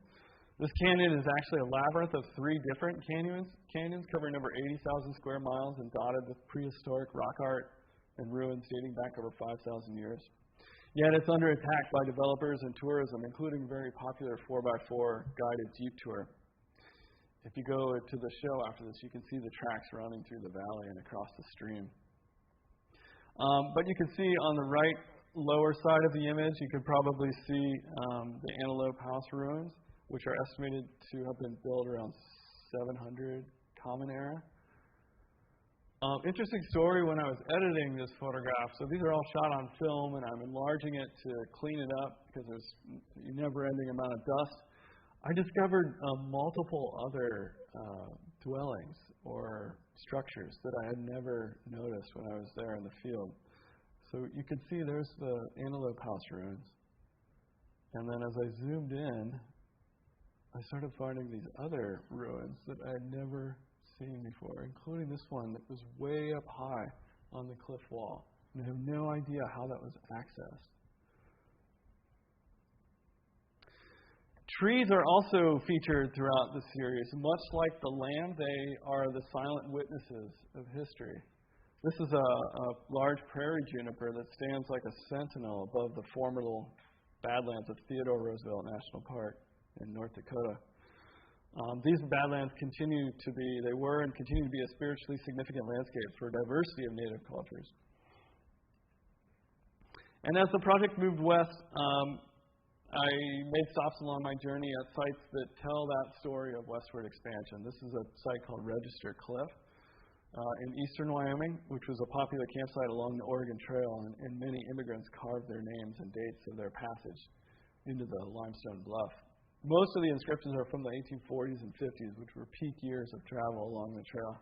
Speaker 3: This canyon is actually a labyrinth of 3 different canyons covering over 80,000 square miles and dotted with prehistoric rock art and ruins dating back over 5,000 years. Yet it's under attack by developers and tourism, including a very popular 4x4 guided jeep tour. If you go to the show after this, you can see the tracks running through the valley and across the stream. But you can see on the right lower side of the image, you could probably see the Antelope House ruins, which are estimated to have been built around 700 Common Era. Interesting story when I was editing this photograph. So these are all shot on film, and I'm enlarging it to clean it up because there's a never-ending amount of dust. I discovered multiple other dwellings or structures that I had never noticed when I was there in the field. So you can see there's the Antelope House ruins. And then as I zoomed in, I started finding these other ruins that I had never seen before, including this one that was way up high on the cliff wall. And I have no idea how that was accessed. Trees are also featured throughout the series. Much like the land, they are the silent witnesses of history. This is a large prairie juniper that stands like a sentinel above the formidable Badlands of Theodore Roosevelt National Park in North Dakota. These badlands were and continue to be a spiritually significant landscape for a diversity of Native cultures. And as the project moved west, I made stops along my journey at sites that tell that story of westward expansion. This is a site called Register Cliff in eastern Wyoming, which was a popular campsite along the Oregon Trail, and many immigrants carved their names and dates of their passage into the limestone bluff. Most of the inscriptions are from the 1840s and 50s, which were peak years of travel along the trail.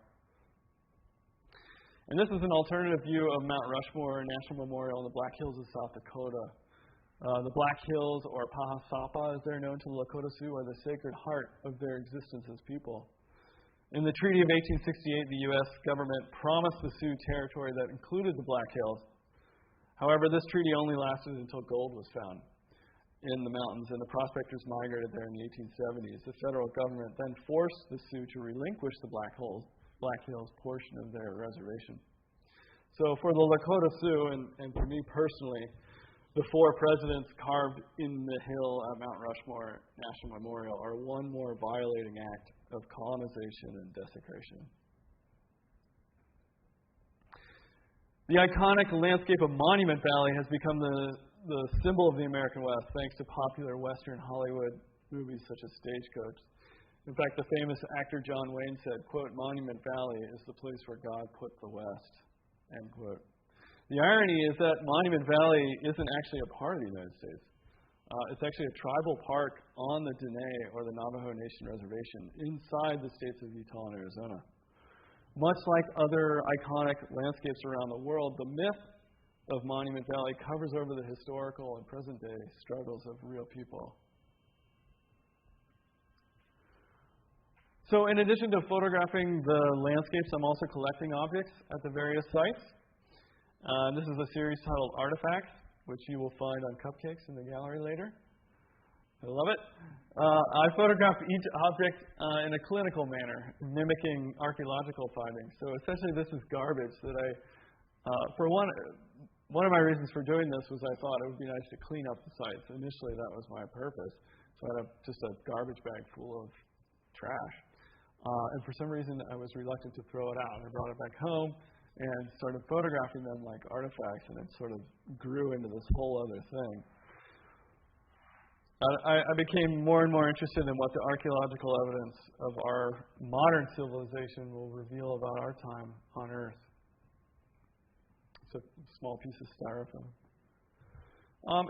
Speaker 3: And this is an alternative view of Mount Rushmore National Memorial in the Black Hills of South Dakota. The Black Hills, or Pahasapa, as they're known to the Lakota Sioux, are the sacred heart of their existence as people. In the Treaty of 1868, the U.S. government promised the Sioux territory that included the Black Hills. However, this treaty only lasted until gold was found in the mountains, and the prospectors migrated there in the 1870s. The federal government then forced the Sioux to relinquish the Black Hills portion of their reservation. So for the Lakota Sioux, and for me personally, the 4 presidents carved in the hill at Mount Rushmore National Memorial are one more violating act of colonization and desecration. The iconic landscape of Monument Valley has become the symbol of the American West thanks to popular Western Hollywood movies such as Stagecoach. In fact, the famous actor John Wayne said, quote, "Monument Valley is the place where God put the West," end quote. The irony is that Monument Valley isn't actually a part of the United States. It's actually a tribal park on the Dene, or the Navajo Nation Reservation, inside the states of Utah and Arizona. Much like other iconic landscapes around the world, the myth of Monument Valley covers over the historical and present-day struggles of real people. So in addition to photographing the landscapes, I'm also collecting objects at the various sites. This is a series titled Artifacts, which you will find on cupcakes in the gallery later. I love it. I photographed each object in a clinical manner, mimicking archaeological findings. So essentially this is garbage that for one of my reasons for doing this was I thought it would be nice to clean up the sites. Initially that was my purpose. So I had just a garbage bag full of trash. And for some reason I was reluctant to throw it out. I brought it back home and started photographing them like artifacts, and it sort of grew into this whole other thing. I became more and more interested in what the archaeological evidence of our modern civilization will reveal about our time on Earth. It's a small piece of styrofoam.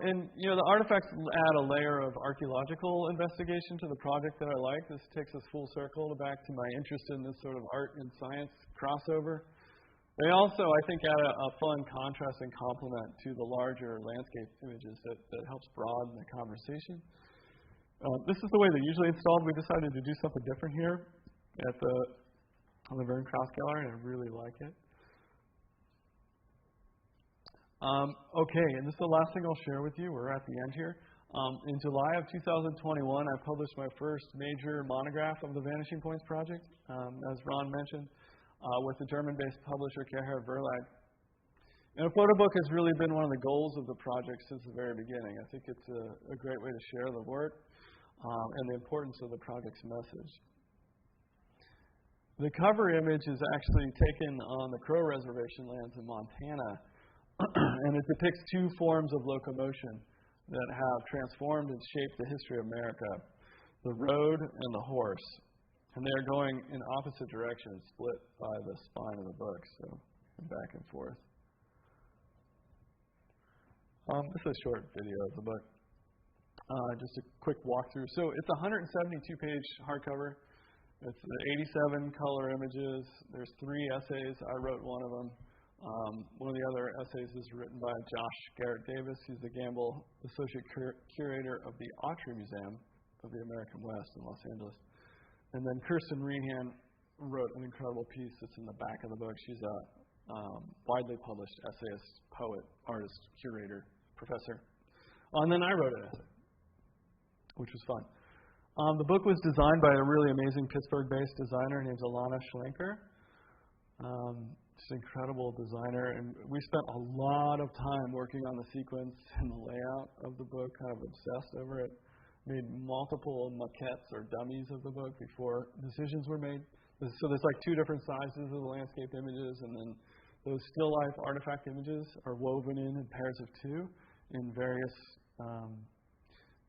Speaker 3: And, the artifacts add a layer of archaeological investigation to the project that I like. This takes us full circle back to my interest in this sort of art and science crossover. They also, I think, add a fun contrast and complement to the larger landscape images that helps broaden the conversation. This is the way they're usually installed. We decided to do something different here at the Laverne Krause Gallery, and I really like it. Okay, and this is the last thing I'll share with you. We're at the end here. In July of 2021, I published my first major monograph of the Vanishing Points project, as Ron mentioned, with the German-based publisher Kehrer Verlag. And a photo book has really been one of the goals of the project since the very beginning. I think it's a great way to share the work and the importance of the project's message. The cover image is actually taken on the Crow Reservation lands in Montana, and it depicts two forms of locomotion that have transformed and shaped the history of America, the road and the horse. And they are going in opposite directions, split by the spine of the book, so back and forth. This is a short video of the book. Just a quick walkthrough. So it's a 172-page hardcover. It's 87 color images. There's 3 essays. I wrote one of them. One of the other essays is written by Josh Garrett Davis. He's the Gamble Associate Curator of the Autry Museum of the American West in Los Angeles. And then Kirsten Rehan wrote an incredible piece that's in the back of the book. She's a widely published essayist, poet, artist, curator, professor. And then I wrote an essay, which was fun. The book was designed by a really amazing Pittsburgh-based designer named Alana Schlenker. Just an incredible designer. And we spent a lot of time working on the sequence and the layout of the book, kind of obsessed over it. Made multiple maquettes or dummies of the book before decisions were made. So there's like 2 different sizes of the landscape images, and then those still life artifact images are woven in pairs of 2 in various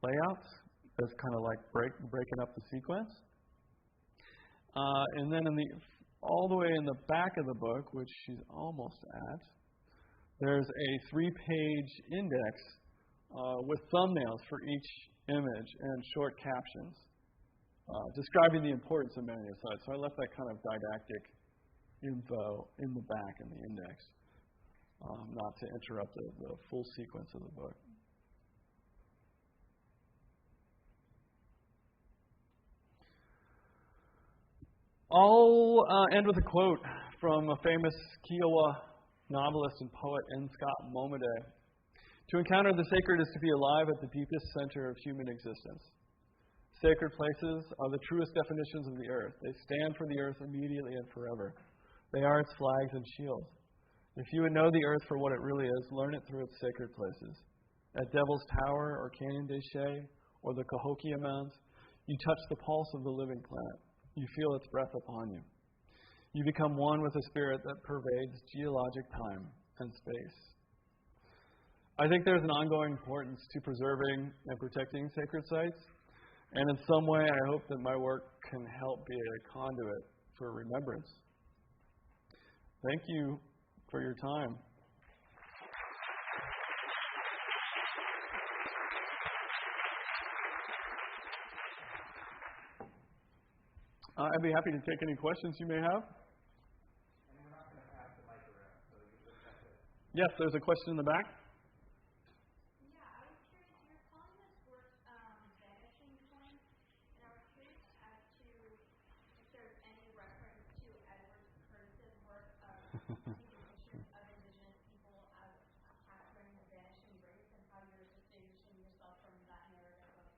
Speaker 3: layouts. That's kind of like breaking up the sequence. And then all the way in the back of the book, which she's almost at, there's a 3-page index with thumbnails for each image and short captions describing the importance of many of the sites. So I left that kind of didactic info in the back in the index, not to interrupt the full sequence of the book. I'll end with a quote from a famous Kiowa novelist and poet, N. Scott Momaday. To encounter the sacred is to be alive at the deepest center of human existence. Sacred places are the truest definitions of the earth. They stand for the earth immediately and forever. They are its flags and shields. If you would know the earth for what it really is, learn it through its sacred places. At Devil's Tower or Canyon de Chelly or the Cahokia Mounds, you touch the pulse of the living planet. You feel its breath upon you. You become one with a spirit that pervades geologic time and space. I think there's an ongoing importance to preserving and protecting sacred sites. And in some way, I hope that my work can help be a conduit for remembrance. Thank you for your time. I'd be happy to take any questions you may have.
Speaker 4: And we're not going to pass the mic around, so you just have to.
Speaker 3: Yes, there's a question in the back.
Speaker 5: Yeah, I was curious. You're calling this work Vanishing Points, and I was curious as to if there's any reference to Edward Curtis's work of painting pictures of Indigenous people as capturing the vanishing race, and how you're distinguishing yourself from that narrative of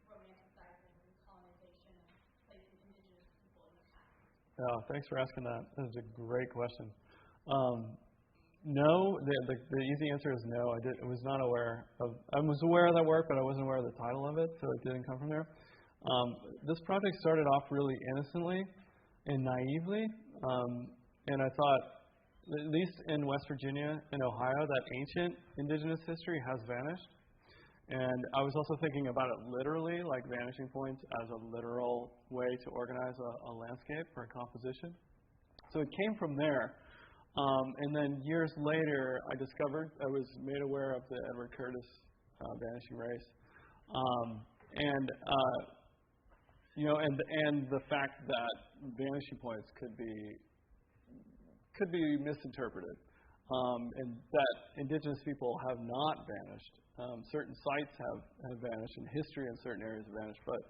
Speaker 5: romanticizing colonization and placing Indigenous people in the past.
Speaker 3: Yeah, thanks for asking that. That is a great question. No, the easy answer is no. I was not aware of. I was aware of that work, but I wasn't aware of the title of it, so it didn't come from there. This project started off really innocently and naively, and I thought, at least in West Virginia and Ohio, that ancient indigenous history has vanished. And I was also thinking about it literally, like vanishing points as a literal way to organize a landscape or a composition. So it came from there. And then years later, I was made aware of the Edward Curtis vanishing race. And the fact that vanishing points could be misinterpreted. And that indigenous people have not vanished. Certain sites have vanished, and history in certain areas have vanished, but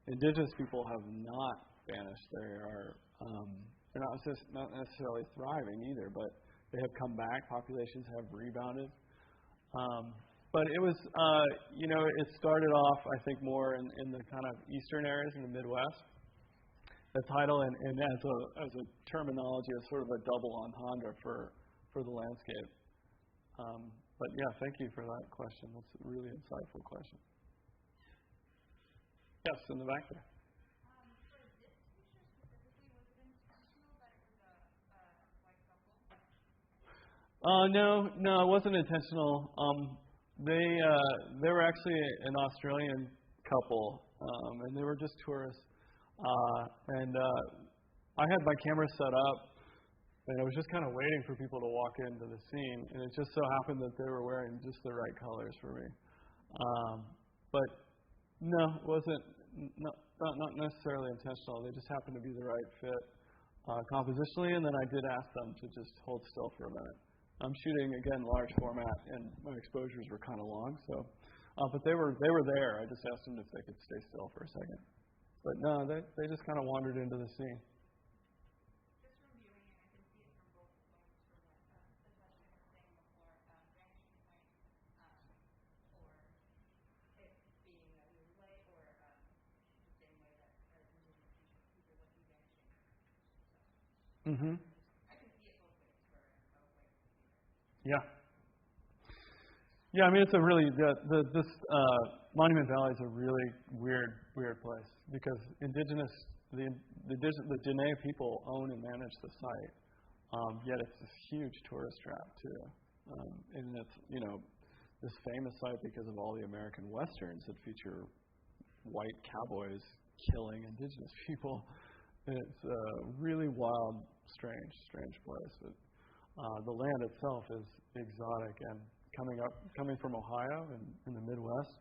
Speaker 3: indigenous people have not vanished. They're not necessarily thriving either, but they have come back. Populations have rebounded. But it was, it started off, I think, more in the kind of eastern areas in the Midwest. The title and as a terminology is sort of a double entendre for the landscape. But yeah, thank you for that question. That's a really insightful question. Yes, in the back there.
Speaker 5: For this picture specifically, was it intentional that it was a white couple?
Speaker 3: No, it wasn't intentional. They were actually an Australian couple, and they were just tourists. And I had my camera set up, and I was just kind of waiting for people to walk into the scene, and it just so happened that they were wearing just the right colors for me. But no, it wasn't not necessarily intentional. They just happened to be the right fit compositionally, and then I did ask them to just hold still for a minute. I'm shooting again large format, and my exposures were kind of long, so but they were there. I just asked them if they could stay still for a second. But no, they just kind of wandered into the scene. Mm-hmm.
Speaker 5: I can see it both ways for both ways to see it.
Speaker 3: Yeah. Yeah, I mean, it's a really this Monument Valley is a really weird place because the Dene people own and manage the site. Yet it's this huge tourist trap too, and it's this famous site because of all the American westerns that feature white cowboys killing indigenous people. And it's a really wild, strange place. But the land itself is exotic, and coming from Ohio and in the Midwest,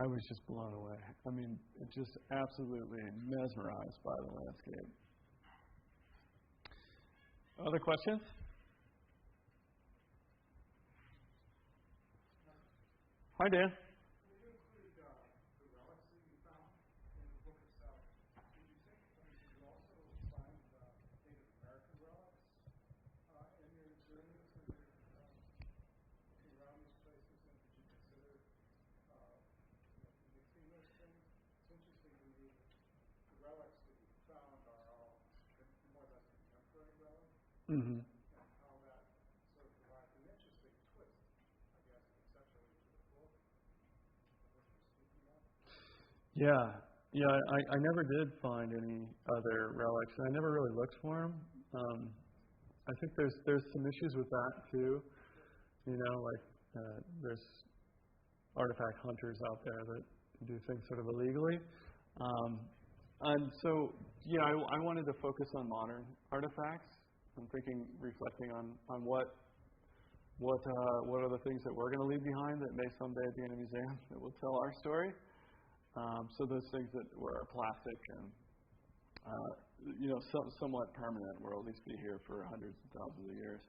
Speaker 3: I was just blown away. I mean, just absolutely mesmerized by the landscape. Other questions? Hi, Dan. Mm-hmm.
Speaker 4: How that sort of provides an interesting twist, I guess, conceptually to the book.
Speaker 3: Yeah. I never did find any other relics, and I never really looked for them. I think there's some issues with that too. Like there's artifact hunters out there that do things sort of illegally. And so, yeah, I wanted to focus on modern artifacts. I'm reflecting on what are the things that we're going to leave behind that may someday be in a museum that will tell our story. So those things that were plastic and somewhat permanent will at least be here for hundreds of thousands of years.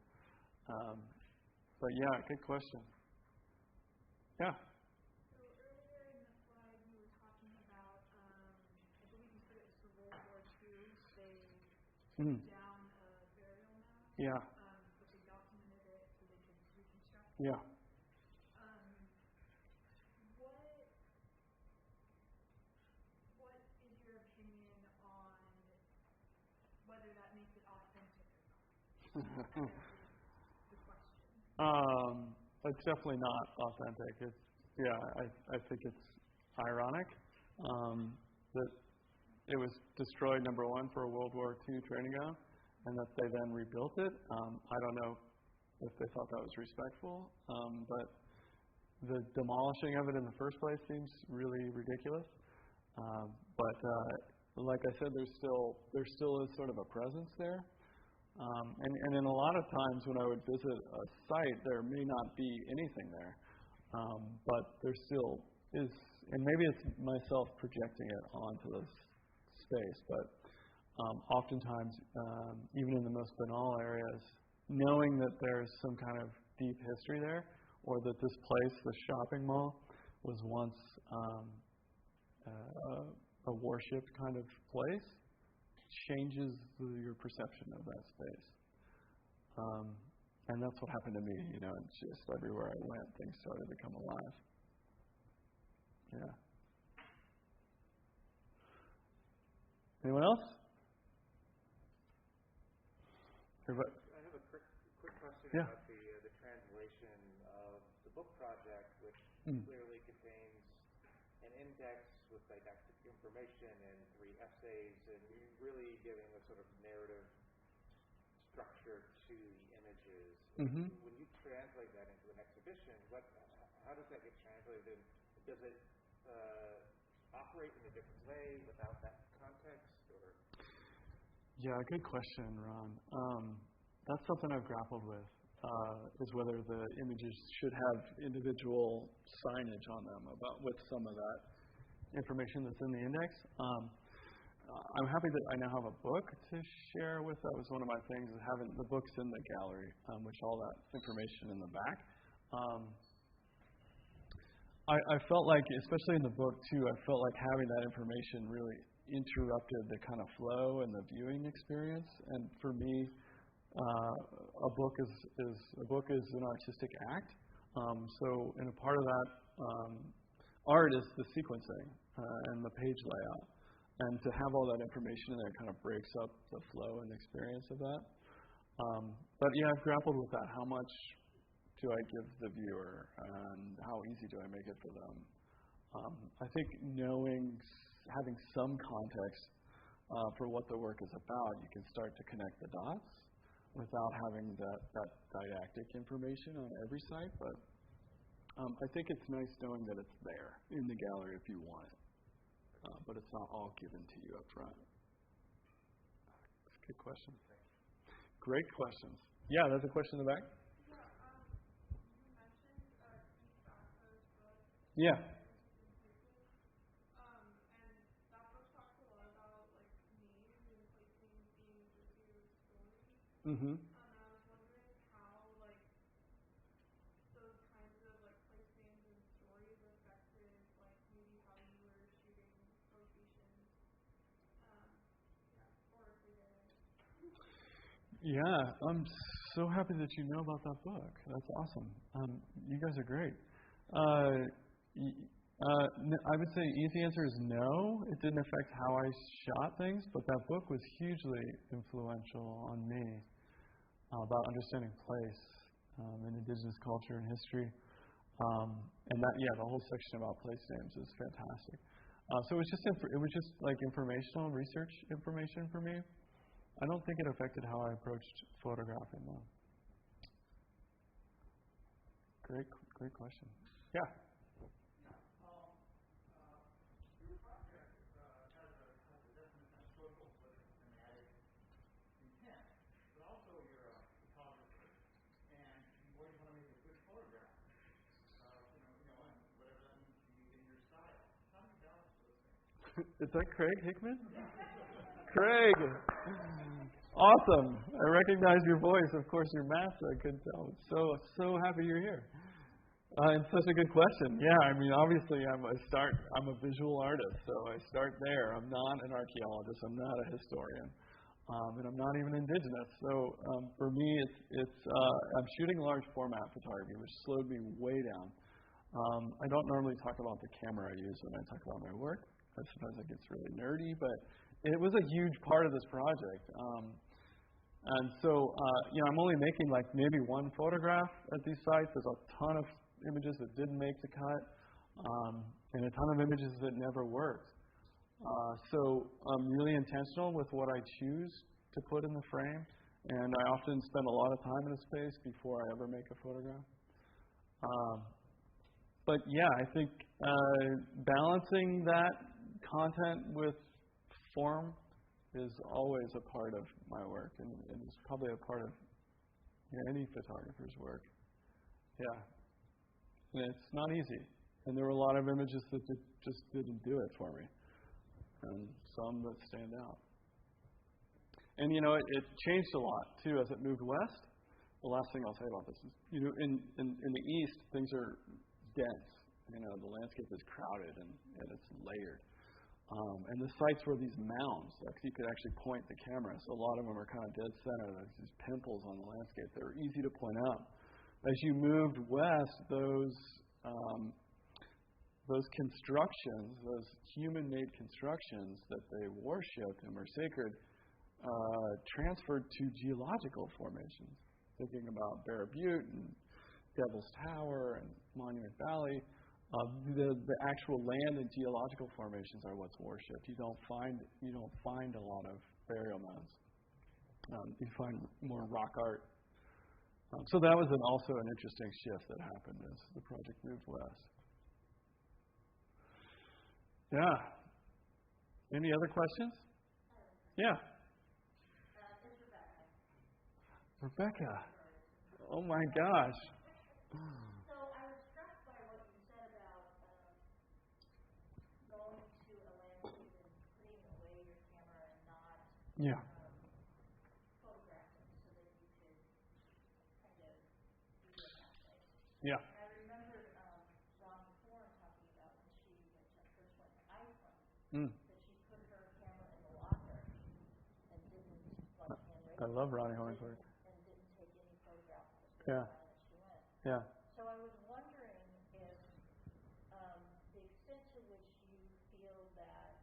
Speaker 3: But yeah, good question. Yeah.
Speaker 5: So earlier in the slide, you were talking about, I believe you said it was for World War II. They took down a burial mound.
Speaker 3: Yeah.
Speaker 5: But they documented it so they could reconstruct it.
Speaker 3: Yeah.
Speaker 5: What is your opinion on whether that makes it authentic or not? The question.
Speaker 3: It's definitely not authentic. I think it's ironic that it was destroyed, number one, for a World War II training ground, and that they then rebuilt it. I don't know if they thought that was respectful, but the demolishing of it in the first place seems really ridiculous. But like I said, there still is sort of a presence there. And in a lot of times when I would visit a site, there may not be anything there. But there still is, and maybe it's myself projecting it onto this space, but oftentimes, even in the most banal areas, knowing that there's some kind of deep history there, or that this place, the shopping mall, was once a worshipped kind of place, changes your perception of that space. And that's what happened to me, it's just everywhere I went, things started to come alive. Yeah. Anyone else? Everybody?
Speaker 4: I have a quick question about the translation of the book project, which clearly contains an index with didactic information and 3 essays, and really giving a sort of narrative structure to the images. When you translate that into an exhibition, how does that get translated? Does it operate in a different way without that context? Or?
Speaker 3: Yeah, good question, Ron. That's something I've grappled with, is whether the images should have individual signage on them with some of that information that's in the index. I'm happy that I now have a book to share with. That was one of my things, is having the books in the gallery, which all that information in the back. I felt like, especially in the book too, I felt like having that information really interrupted the kind of flow and the viewing experience. And for me, a book is an artistic act. So, and a part of that art is the sequencing and the page layout. And to have all that information in there kind of breaks up the flow and experience of that. But yeah, I've grappled with that. How much do I give the viewer, and how easy do I make it for them? I think having some context for what the work is about, you can start to connect the dots without having that didactic information on every site. But I think it's nice knowing that it's there in the gallery if you want it. But it's not all given to you up front. That's a good question. Great questions. Yeah, there's a question in the back.
Speaker 5: Yeah, you mentioned Keith Bass's book.
Speaker 3: Yeah.
Speaker 5: And that book talks a lot about names and placing being associated with stories.
Speaker 3: Mm-hmm.
Speaker 5: I was wondering how those kinds of place names and stories affected maybe how you were shooting locations. Or if they did.
Speaker 3: Yeah, I'm so happy that you know about that book. That's awesome. You guys are great. I would say easy answer is no. It didn't affect how I shot things, but that book was hugely influential on me about understanding place and Indigenous culture and history. And that, the whole section about place names is fantastic. So it was just like informational research information for me. I don't think it affected how I approached photographing though. Great question. Yeah.
Speaker 6: Your project has a definite kind of social, political, thematic intent, but also you're a photographer, and you always want to make a good photograph, and whatever that means to you in your style. How do you balance those things?
Speaker 3: Is that Craig Hickman? Craig! Awesome. I recognize your voice. Of course, your master, I couldn't tell. So happy you're here. It's such a good question. Yeah, I mean, obviously, I'm a visual artist, so I start there. I'm not an archaeologist. I'm not a historian, and I'm not even indigenous. So for me, I'm shooting large format photography, which slowed me way down. I don't normally talk about the camera I use when I talk about my work. Sometimes it gets really nerdy, but it was a huge part of this project. And so, I'm only making like maybe one photograph at these sites. There's a ton of images that didn't make the cut, and a ton of images that never worked. So I'm really intentional with what I choose to put in the frame, and I often spend a lot of time in a space before I ever make a photograph. But yeah, I think balancing that content with form is always a part of my work, and it's probably a part of any photographer's work. Yeah. And it's not easy. And there were a lot of images that just didn't do it for me, and some that stand out. And, it changed a lot, too, as it moved west. The last thing I'll say about this is, in the east, things are dense. The landscape is crowded and it's layered. And the sites were these mounds. Like you could actually point the camera. So a lot of them are kind of dead center. There's these pimples on the landscape that were easy to point out. As you moved west, those constructions, those human-made constructions that they worshipped and were sacred, transferred to geological formations. Thinking about Bear Butte and Devil's Tower and Monument Valley. The actual land and geological formations are what's worshipped. You don't find a lot of burial mounds. You find more rock art. So that was also an interesting shift that happened as the project moved west. Yeah. Any other questions? Yeah. Rebecca. Oh my gosh.
Speaker 5: So I was struck by what you said about going to a landscape and putting away your camera and not photographing so that you could kind of be in that place.
Speaker 3: Yeah.
Speaker 5: And I remembered Ron Thorne talking about when she first went to Iceland, that she put her camera in the locker and didn't
Speaker 3: I love Ronnie Hornsworth.
Speaker 5: And didn't take any photographs of the
Speaker 3: Yeah.
Speaker 5: time that she went.
Speaker 3: Yeah.
Speaker 5: So I was wondering if the extent to which you feel that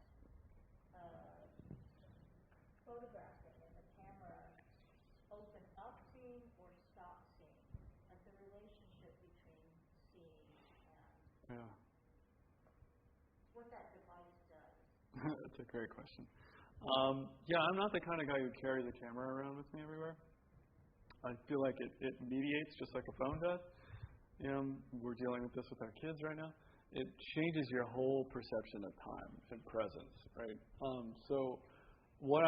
Speaker 5: photographing and the camera open up seeing or stop seeing, like the relationship between seeing and what that device does.
Speaker 3: That's a great question. I'm not the kind of guy who carries a camera around with me everywhere. I feel like it mediates just like a phone does. We're dealing with this with our kids right now. It changes your whole perception of time and presence, right? So one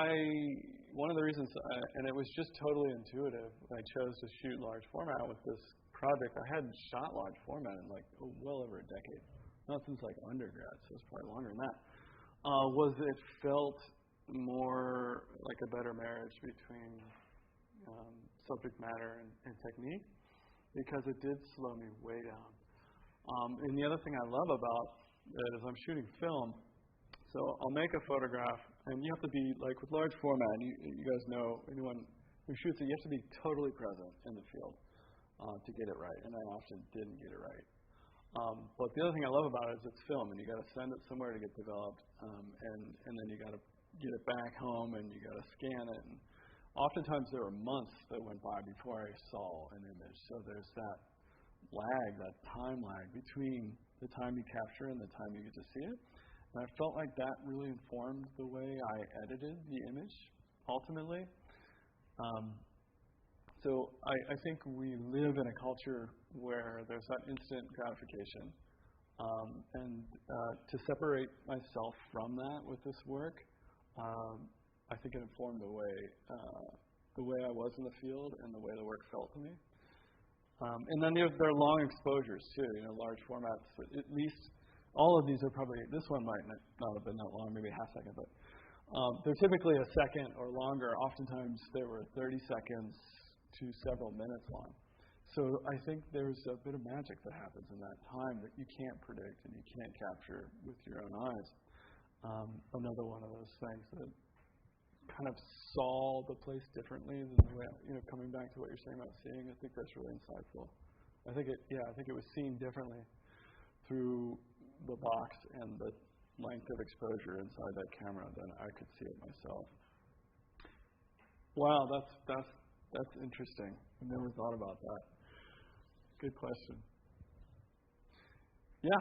Speaker 3: of the reasons, and it was just totally intuitive, I chose to shoot large format with this project. I hadn't shot large format in well over a decade. Not since undergrad, so it's probably longer than that. Was it felt more like a better marriage between subject matter and technique, because it did slow me way down. And the other thing I love about it is I'm shooting film, so I'll make a photograph, and you have to be, with large format, you guys know, anyone who shoots it, you have to be totally present in the field to get it right, and I often didn't get it right. But the other thing I love about it is it's film, and you got to send it somewhere to get developed, and then you got to get it back home, and you got to scan it. And oftentimes there were months that went by before I saw an image. So there's that lag, that time lag between the time you capture and the time you get to see it. And I felt like that really informed the way I edited the image ultimately. So I think we live in a culture where there's that instant gratification. And to separate myself from that with this work, I think it informed the way I was in the field and the way the work felt to me. And then there are long exposures too, large formats. At least all of these are probably, this one might not have been that long, maybe half second, but they're typically a second or longer. Oftentimes they were 30 seconds to several minutes long. So I think there's a bit of magic that happens in that time that you can't predict and you can't capture with your own eyes. Another one of those things that kind of saw the place differently than the way, coming back to what you're saying about seeing, I think that's really insightful. I think it was seen differently through the box and the length of exposure inside that camera than I could see it myself. Wow, that's interesting. I never thought about that. Good question. Yeah.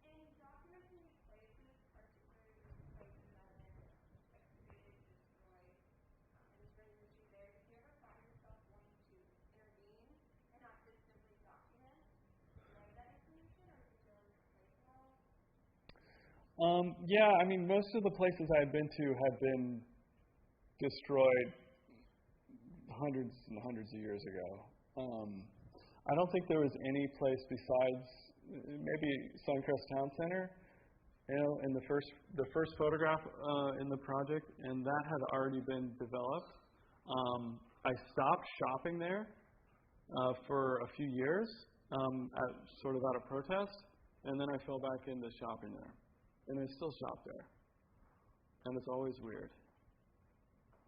Speaker 5: In documenting these places, particularly the places that have been excavated, destroyed, and there's been history there, do you ever find yourself wanting to intervene and not just simply document that information, or does it feel like it's played well?
Speaker 3: Yeah, I mean, most of the places I've been to have been destroyed hundreds and hundreds of years ago. I don't think there was any place besides maybe Suncrest Town Center, in the first photograph in the project, and that had already been developed. I stopped shopping there for a few years, sort of out of protest, and then I fell back into shopping there, and I still shop there, and it's always weird.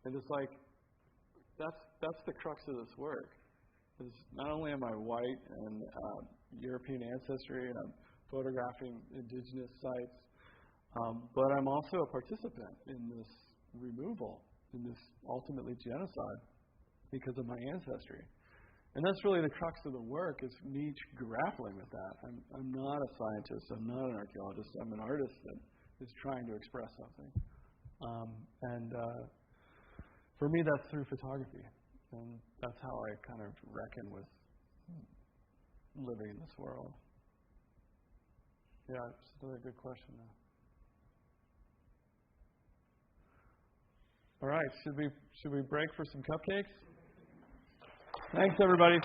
Speaker 3: And it's like, that's the crux of this work. Is not only am I white and European ancestry, and I'm photographing indigenous sites, but I'm also a participant in this removal, in this ultimately genocide, because of my ancestry. And that's really the crux of the work, is me grappling with that. I'm not a scientist. I'm not an archaeologist. I'm an artist that is trying to express something. For me, that's through photography. And that's how I kind of reckon with living in this world. Yeah, it's another good question, though. All right, should we break for some cupcakes? Thanks, everybody.